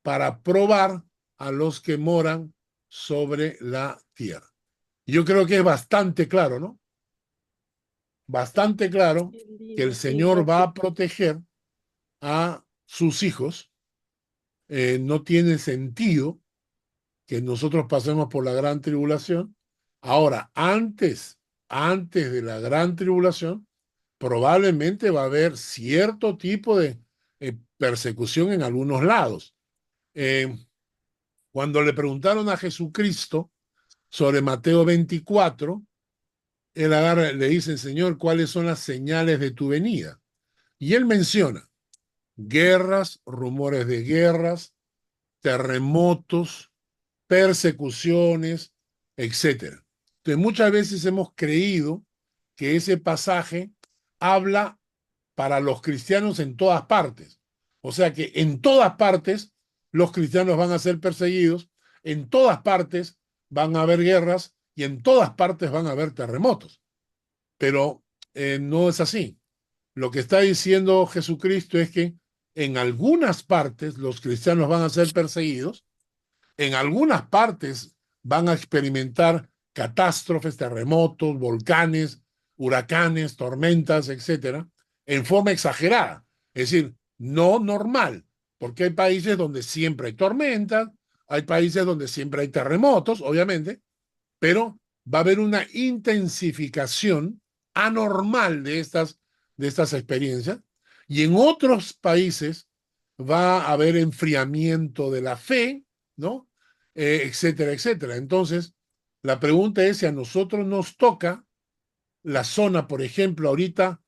para probar a los que moran sobre la tierra. Yo creo que es bastante claro, ¿no? Bastante claro que el Señor va a proteger a sus hijos. No tiene sentido que nosotros pasemos por la gran tribulación. Ahora, antes de la gran tribulación, probablemente va a haber cierto tipo de persecución en algunos lados. Cuando le preguntaron a Jesucristo sobre Mateo 24, él agarra, le dice, Señor, ¿cuáles son las señales de tu venida? Y él menciona guerras, rumores de guerras, terremotos, persecuciones, etcétera. Entonces, muchas veces hemos creído que ese pasaje habla para los cristianos en todas partes. O sea que en todas partes los cristianos van a ser perseguidos, en todas partes van a haber guerras y en todas partes van a haber terremotos. Pero no es así. Lo que está diciendo Jesucristo es que en algunas partes los cristianos van a ser perseguidos, en algunas partes van a experimentar catástrofes, terremotos, volcanes, huracanes, tormentas, etcétera, en forma exagerada. Es decir, no normal, porque hay países donde siempre hay tormentas, hay países donde siempre hay terremotos, obviamente, pero va a haber una intensificación anormal de estas experiencias, y en otros países va a haber enfriamiento de la fe, ¿no? Etcétera, etcétera. Entonces, la pregunta es si a nosotros nos toca la zona, por ejemplo, ahorita,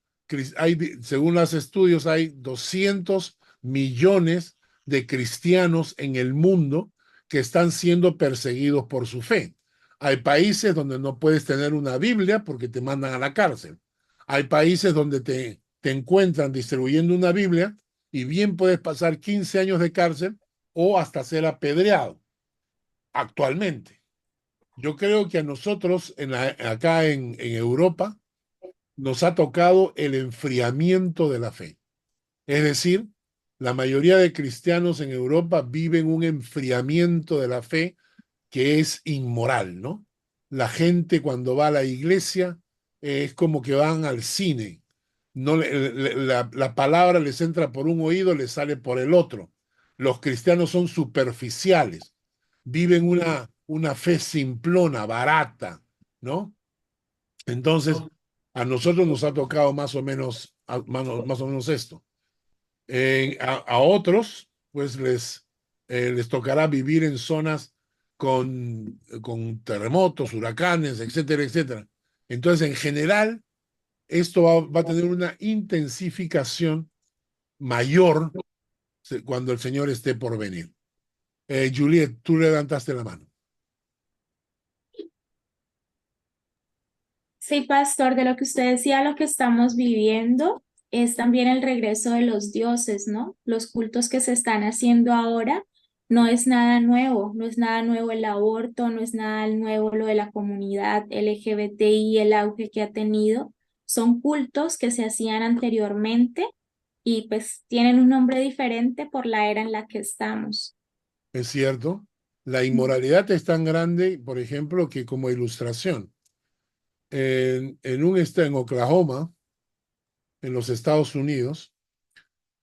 según los estudios, hay 200 millones de cristianos en el mundo que están siendo perseguidos por su fe. Hay países donde no puedes tener una Biblia porque te mandan a la cárcel. Hay países donde te encuentran distribuyendo una Biblia y bien puedes pasar 15 años de cárcel o hasta ser apedreado actualmente. Yo creo que a nosotros acá en Europa nos ha tocado el enfriamiento de la fe. Es decir, la mayoría de cristianos en Europa viven un enfriamiento de la fe que es inmoral, ¿no? La gente cuando va a la iglesia es como que van al cine. No, la palabra les entra por un oído, les sale por el otro. Los cristianos son superficiales, viven una fe simplona, barata, ¿no? Entonces, a nosotros nos ha tocado más o menos, más o menos esto. A otros, pues les tocará vivir en zonas con terremotos, huracanes, etcétera, etcétera. Entonces, en general, esto va a tener una intensificación mayor cuando el Señor esté por venir. Juliet, tú levantaste la mano. Sí, pastor, de lo que usted decía, lo que estamos viviendo es también el regreso de los dioses, ¿no? Los cultos que se están haciendo ahora no es nada nuevo, no es nada nuevo el aborto, no es nada nuevo lo de la comunidad LGBTI, el auge que ha tenido. Son cultos que se hacían anteriormente y pues tienen un nombre diferente por la era en la que estamos. Es cierto. La inmoralidad es tan grande, por ejemplo, que como ilustración, en Oklahoma, en los Estados Unidos,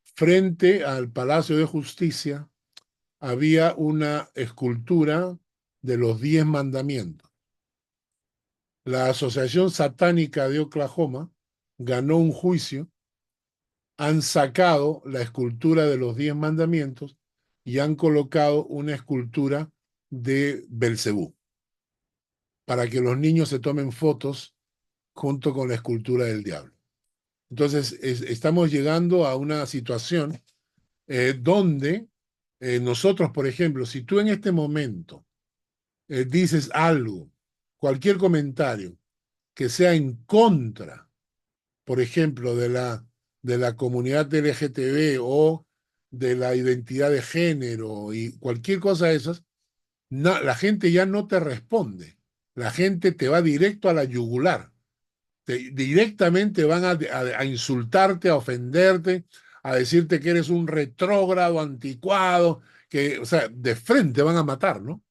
frente al Palacio de Justicia, había una escultura de los 10 mandamientos. La Asociación Satánica de Oklahoma ganó un juicio, han sacado la escultura de los 10 mandamientos y han colocado una escultura de Belcebú para que los niños se tomen fotos junto con la escultura del diablo. Entonces, estamos llegando a una situación donde nosotros, por ejemplo, si tú en este momento dices algo, cualquier comentario que sea en contra, por ejemplo, de la comunidad LGTB o de la identidad de género y cualquier cosa de esas, no, la gente ya no te responde. La gente te va directo a la yugular. Directamente van a insultarte, a ofenderte, a decirte que eres un retrógrado, anticuado, que, o sea, de frente van a matar, ¿no?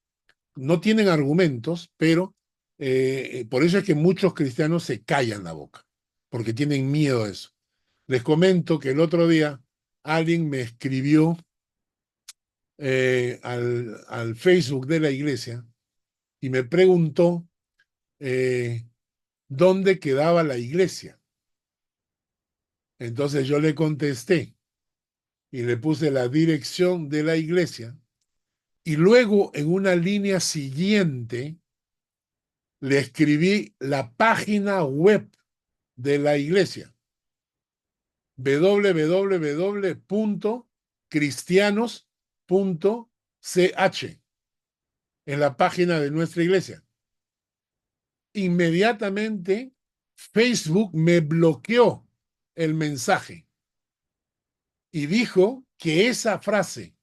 No tienen argumentos, pero por eso es que muchos cristianos se callan la boca, porque tienen miedo de eso. Les comento que el otro día alguien me escribió al Facebook de la iglesia y me preguntó dónde quedaba la iglesia. Entonces yo le contesté y le puse la dirección de la iglesia y luego en una línea siguiente le escribí la página web de la iglesia, www.cristianos.ch, en la página de nuestra iglesia. Inmediatamente Facebook me bloqueó el mensaje y dijo que esa frase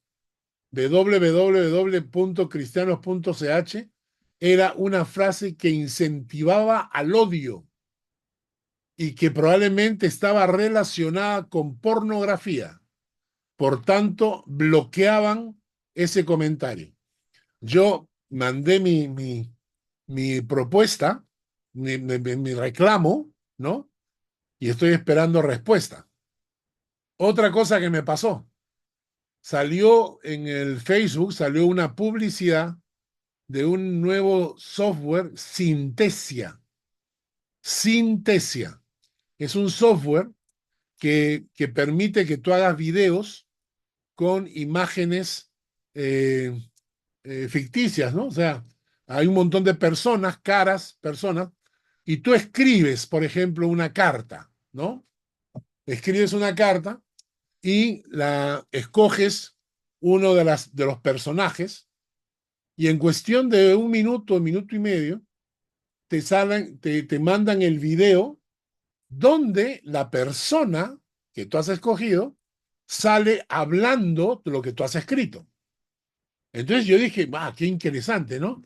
de www.cristianos.ch era una frase que incentivaba al odio y que probablemente estaba relacionada con pornografía. Por tanto, bloqueaban ese comentario. Yo mandé mi propuesta, mi reclamo, ¿no? Y estoy esperando respuesta. Otra cosa que me pasó, salió en el Facebook, salió una publicidad de un nuevo software, Synthesia. Synthesia. Es un software que permite que tú hagas videos con imágenes ficticias, ¿no? O sea, hay un montón de personas, caras, personas, y tú escribes, por ejemplo, una carta, ¿no? Escribes una carta y la escoges uno de los personajes y en cuestión de un minuto y medio te mandan el video donde la persona que tú has escogido sale hablando de lo que tú has escrito. Entonces yo dije, qué interesante, ¿no?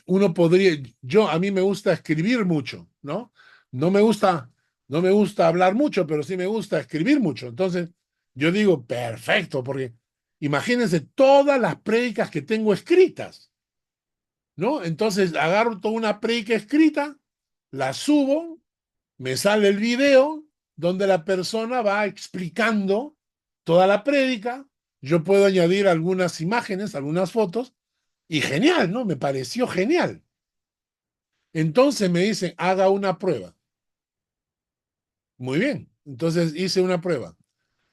Uno podría, a mí me gusta escribir mucho, ¿no? No me gusta, no me gusta hablar mucho, pero sí me gusta escribir mucho. Entonces yo digo, perfecto, porque imagínense todas las prédicas que tengo escritas, ¿no? Entonces agarro toda una prédica escrita, la subo, me sale el video donde la persona va explicando toda la prédica, yo puedo añadir algunas imágenes, algunas fotos, y genial, ¿no? Me pareció genial. Entonces me dicen, haga una prueba. Muy bien, entonces hice una prueba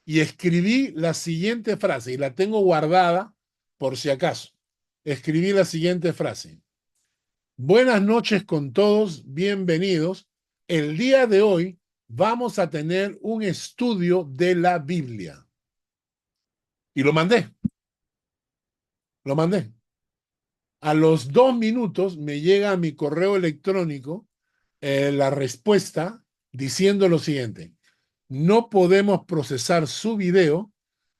y escribí la siguiente frase, y la tengo guardada por si acaso. Escribí la siguiente frase. Buenas noches con todos, bienvenidos. El día de hoy vamos a tener un estudio de la Biblia. Y lo mandé. Lo mandé. A los 2 minutos me llega a mi correo electrónico la respuesta diciendo lo siguiente. No podemos procesar su video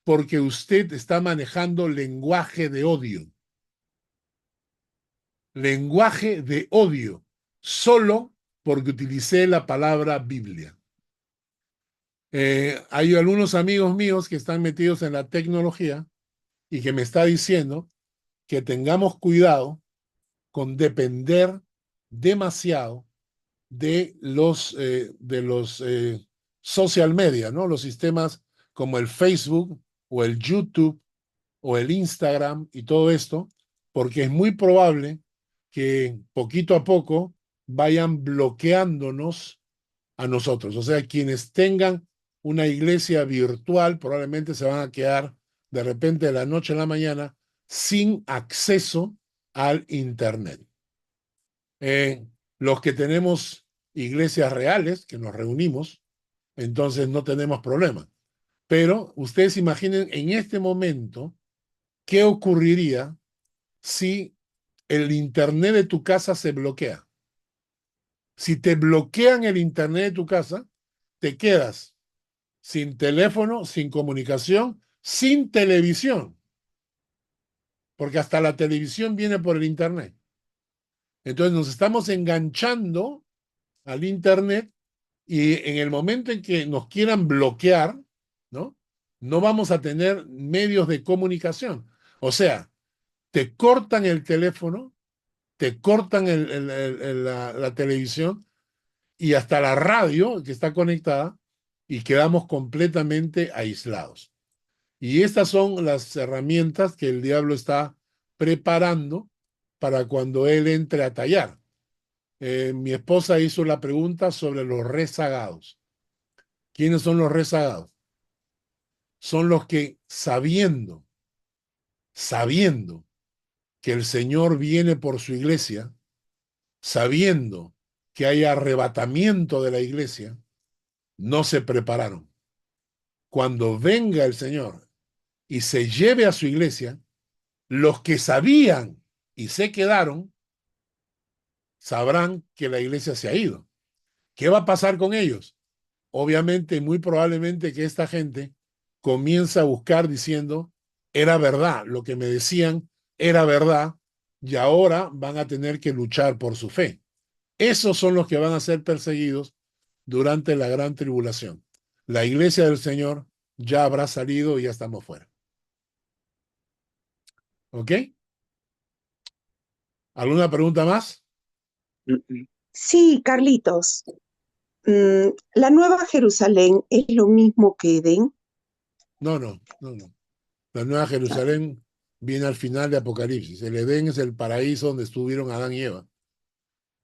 porque usted está manejando lenguaje de odio. Lenguaje de odio. Solo porque utilicé la palabra Biblia. Hay algunos amigos míos que están metidos en la tecnología y que me está diciendo que tengamos cuidado con depender demasiado de los social media, ¿no? Los sistemas como el Facebook o el YouTube o el Instagram y todo esto, porque es muy probable que poquito a poco vayan bloqueándonos a nosotros. O sea, quienes tengan una iglesia virtual probablemente se van a quedar de repente de la noche a la mañana sin acceso al Internet. Los que tenemos iglesias reales que nos reunimos, entonces no tenemos problema. Pero ustedes imaginen en este momento qué ocurriría si el internet de tu casa se bloquea. Si te bloquean el internet de tu casa, te quedas sin teléfono, sin comunicación, sin televisión. Porque hasta la televisión viene por el internet. Entonces nos estamos enganchando al internet y en el momento en que nos quieran bloquear, ¿no? No vamos a tener medios de comunicación. O sea, te cortan el teléfono, te cortan la televisión y hasta la radio que está conectada y quedamos completamente aislados. Y estas son las herramientas que el diablo está preparando para cuando él entre a tallar. Mi esposa hizo la pregunta sobre los rezagados. ¿Quiénes son los rezagados? Son los que sabiendo que el Señor viene por su iglesia, sabiendo que hay arrebatamiento de la iglesia, no se prepararon. Cuando venga el Señor y se lleve a su iglesia, los que sabían y se quedaron, sabrán que la iglesia se ha ido. ¿Qué va a pasar con ellos? Obviamente, muy probablemente que esta gente comienza a buscar diciendo, era verdad, lo que me decían era verdad, y ahora van a tener que luchar por su fe. Esos son los que van a ser perseguidos durante la gran tribulación. La iglesia del Señor ya habrá salido y ya estamos fuera. ¿Ok? ¿Alguna pregunta más? Sí, Carlitos. ¿La Nueva Jerusalén es lo mismo que Edén? No. La Nueva Jerusalén viene al final de Apocalipsis. El Edén es el paraíso donde estuvieron Adán y Eva.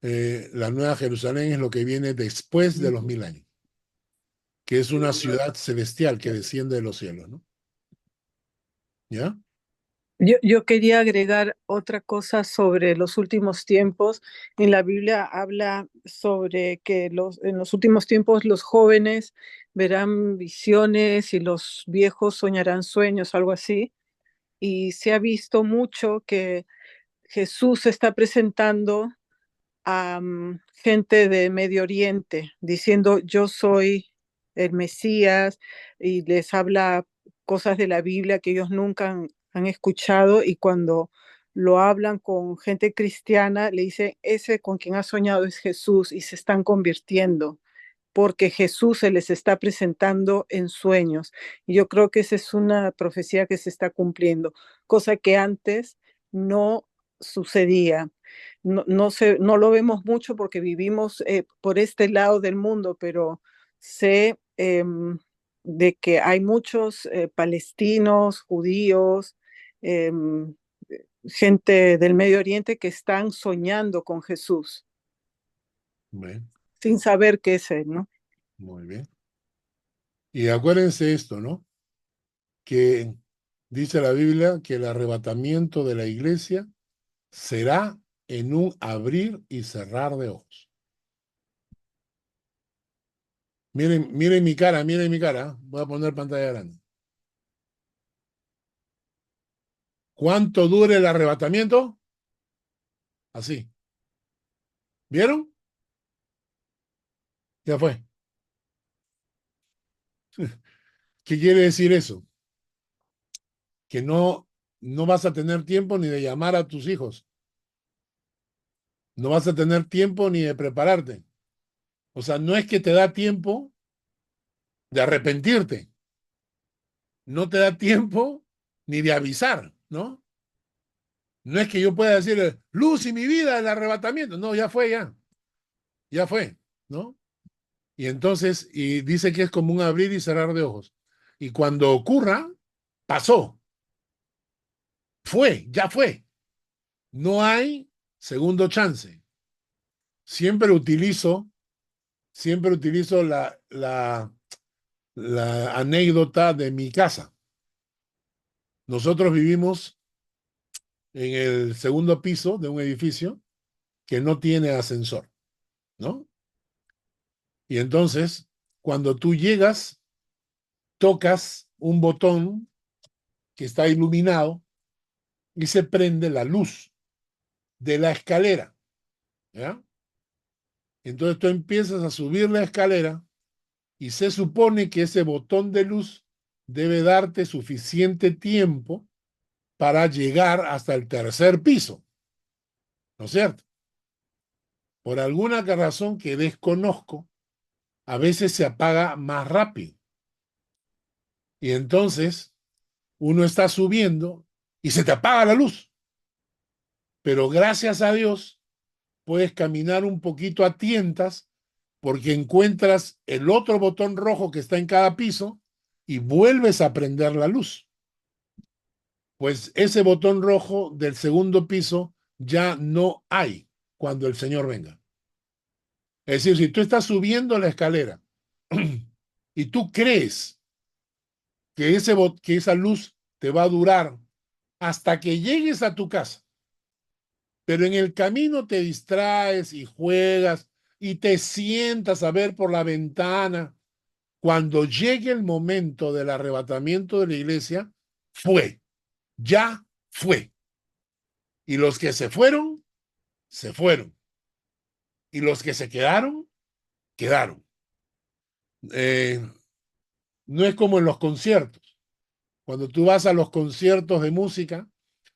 La Nueva Jerusalén es lo que viene después de los 1000 años, que es una ciudad celestial que desciende de los cielos, ¿no? ¿Ya? Yo quería agregar otra cosa sobre los últimos tiempos. En la Biblia habla sobre que en los últimos tiempos los jóvenes verán visiones y los viejos soñarán sueños, algo así. Y se ha visto mucho que Jesús se está presentando a gente de Medio Oriente, diciendo yo soy el Mesías, y les habla cosas de la Biblia que ellos nunca han escuchado, y cuando lo hablan con gente cristiana, le dicen, ese con quien has soñado es Jesús, y se están convirtiendo porque Jesús se les está presentando en sueños. Y yo creo que esa es una profecía que se está cumpliendo, cosa que antes no sucedía. No lo vemos mucho porque vivimos por este lado del mundo, pero sé de que hay muchos palestinos, judíos, em, gente del Medio Oriente que están soñando con Jesús Bien, sin saber qué es Él, ¿no? muy bien. Y acuérdense esto, ¿no? Que dice la Biblia que el arrebatamiento de la iglesia será en un abrir y cerrar de ojos. Miren mi cara, miren mi cara. Voy a poner pantalla grande. ¿Cuánto dure el arrebatamiento? Así. ¿Vieron? Ya fue. ¿Qué quiere decir eso? Que no vas a tener tiempo ni de llamar a tus hijos. No vas a tener tiempo ni de prepararte. O sea, no es que te da tiempo de arrepentirte. No te da tiempo ni de avisar, ¿no? No es que yo pueda decir, Luz y mi vida, el arrebatamiento. No, ya fue, ya fue, ¿no? Y entonces, y dice que es como un abrir y cerrar de ojos. Y cuando ocurra, pasó. Ya fue. No hay segundo chance. Siempre utilizo la anécdota de mi casa. Nosotros vivimos en el segundo piso de un edificio que no tiene ascensor, ¿no? Y entonces, cuando tú llegas, tocas un botón que está iluminado y se prende la luz de la escalera, ¿ya? Entonces tú empiezas a subir la escalera y se supone que ese botón de luz debe darte suficiente tiempo para llegar hasta el tercer piso, ¿no es cierto? Por alguna razón que desconozco, a veces se apaga más rápido. Y entonces uno está subiendo y se te apaga la luz. Pero gracias a Dios puedes caminar un poquito a tientas porque encuentras el otro botón rojo que está en cada piso y vuelves a prender la luz. Pues ese botón rojo del segundo piso ya no hay cuando el Señor venga. Es decir, si tú estás subiendo la escalera y tú crees que, que esa luz te va a durar hasta que llegues a tu casa, pero en el camino te distraes y juegas y te sientas a ver por la ventana, cuando llegue el momento del arrebatamiento de la iglesia, fue, ya fue. Y los que se fueron, se fueron. Y los que se quedaron, quedaron. No es como en los conciertos. Cuando tú vas a los conciertos de música,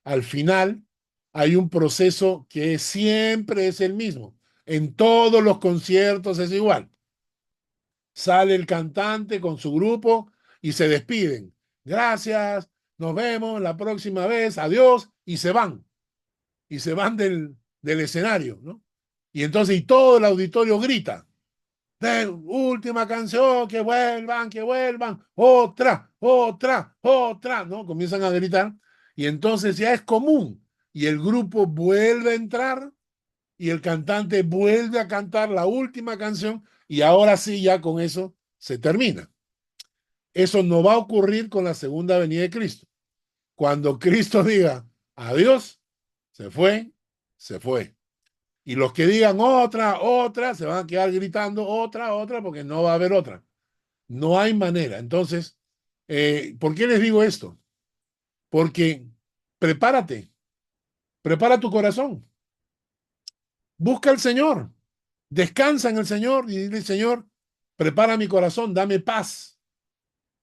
al final hay un proceso que siempre es el mismo. En todos los conciertos es igual. Sale el cantante con su grupo y se despiden. Gracias, nos vemos la próxima vez, adiós, y se van. Y se van del escenario, ¿no? Y entonces y todo el auditorio grita. Última canción, que vuelvan, otra, ¿no? Comienzan a gritar y entonces ya es común y el grupo vuelve a entrar y el cantante vuelve a cantar la última canción y ahora sí ya con eso se termina. Eso no va a ocurrir con la segunda venida de Cristo. Cuando Cristo diga adiós, se fue, se fue. Y los que digan otra, se van a quedar gritando otra, porque no va a haber otra. No hay manera. Entonces, ¿por qué les digo esto? Porque prepárate, prepara tu corazón. Busca al Señor, descansa en el Señor y dile, Señor, prepara mi corazón, dame paz,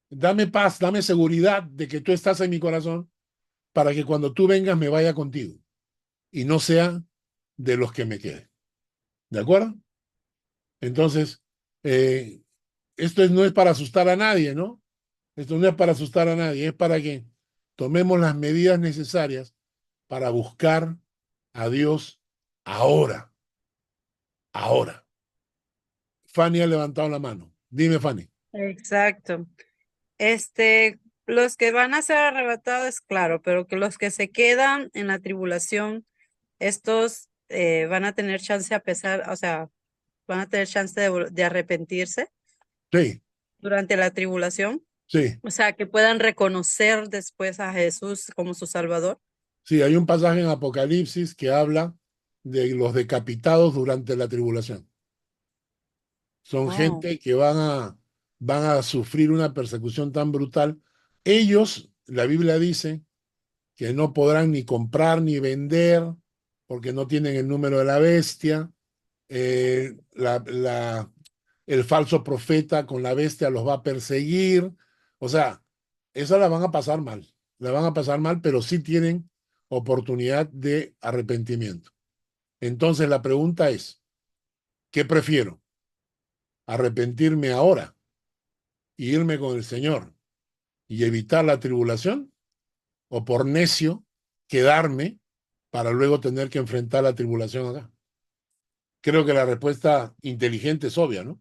dame seguridad de que tú estás en mi corazón para que cuando tú vengas me vaya contigo y no sea de los que me queden. ¿De acuerdo? Entonces, esto no es para asustar a nadie, ¿no? Esto no es para asustar a nadie, es para que tomemos las medidas necesarias para buscar a Dios ahora. Ahora. Fanny ha levantado la mano. Dime, Fanny. Exacto. Los que van a ser arrebatados, claro, pero que los que se quedan en la tribulación, estos van a tener chance a pesar, o sea, van a tener chance de arrepentirse Sí, durante la tribulación. sí, O sea, que puedan reconocer después a Jesús como su Salvador. sí. Hay un pasaje en Apocalipsis que habla de los decapitados durante la tribulación. Son Oh, gente que van a sufrir una persecución tan brutal. Ellos, la Biblia dice, que no podrán ni comprar ni vender porque no tienen el número de la bestia. El falso profeta con la bestia los va a perseguir. O sea, esa la van a pasar mal. La van a pasar mal, pero sí tienen oportunidad de arrepentimiento. Entonces la pregunta es, ¿qué prefiero? ¿Arrepentirme ahora y irme con el Señor y evitar la tribulación? ¿O por necio quedarme para luego tener que enfrentar la tribulación acá? Creo que la respuesta inteligente es obvia, ¿no?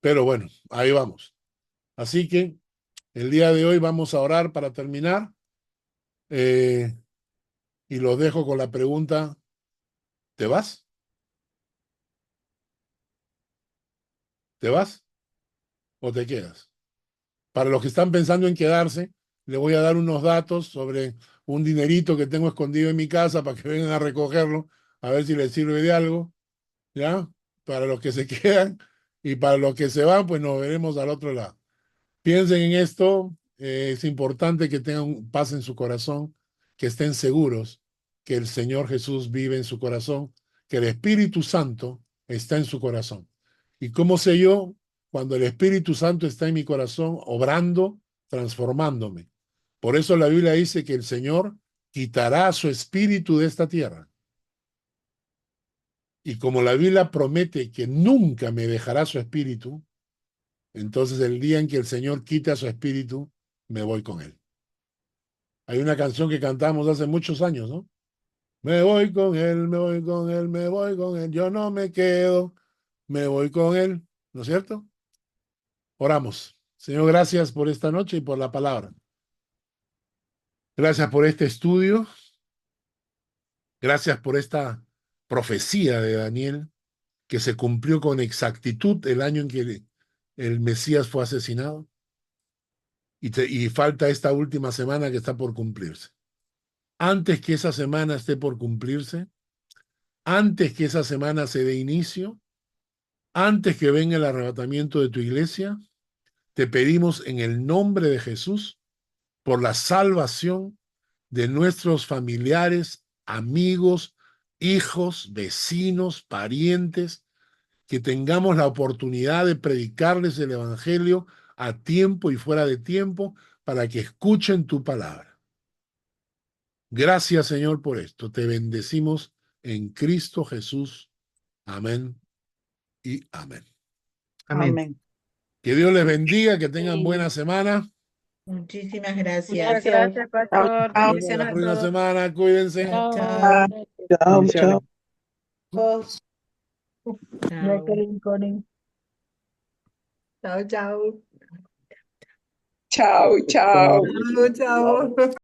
Pero bueno, ahí vamos. Así que el día de hoy vamos a orar para terminar y los dejo con la pregunta, ¿te vas? ¿Te vas o te quedas? Para los que están pensando en quedarse, les voy a dar unos datos sobre un dinerito que tengo escondido en mi casa para que vengan a recogerlo, a ver si les sirve de algo, ¿ya? Para los que se quedan, Y para los que se van, pues nos veremos al otro lado. Piensen en esto. Es importante que tengan paz en su corazón, que estén seguros que el Señor Jesús vive en su corazón, que el Espíritu Santo está en su corazón. ¿Y cómo sé yo? Cuando el Espíritu Santo está en mi corazón, obrando, transformándome. Por eso la Biblia dice que el Señor quitará su espíritu de esta tierra. Y como la Biblia promete que nunca me dejará su espíritu, entonces el día en que el Señor quita su espíritu, me voy con él. Hay una canción que cantamos hace muchos años, ¿no? Me voy con él, me voy con él, me voy con él. Yo no me quedo, me voy con él. ¿No es cierto? Oramos. Señor, gracias por esta noche y por la palabra. Gracias por este estudio. Gracias por esta profecía de Daniel que se cumplió con exactitud el año en que el Mesías fue asesinado. Y falta esta última semana que está por cumplirse. Antes que esa semana esté por cumplirse, antes que esa semana se dé inicio, antes que venga el arrebatamiento de tu iglesia, te pedimos en el nombre de Jesús por la salvación de nuestros familiares, amigos, hijos, vecinos, parientes, que tengamos la oportunidad de predicarles el Evangelio a tiempo y fuera de tiempo para que escuchen tu palabra. Gracias, Señor, por esto. Te bendecimos en Cristo Jesús. Amén y amén. Amén. Que Dios les bendiga, que tengan buena semana. Muchísimas Muchas gracias. gracias, pastor. Chao, Nos vemos la Bendiciones a próxima todos. semana. Cuídense. Chao, Chao. chao. chao. Bendiciones. Chao. Chao, chao. Chao, chao. Chao, chao.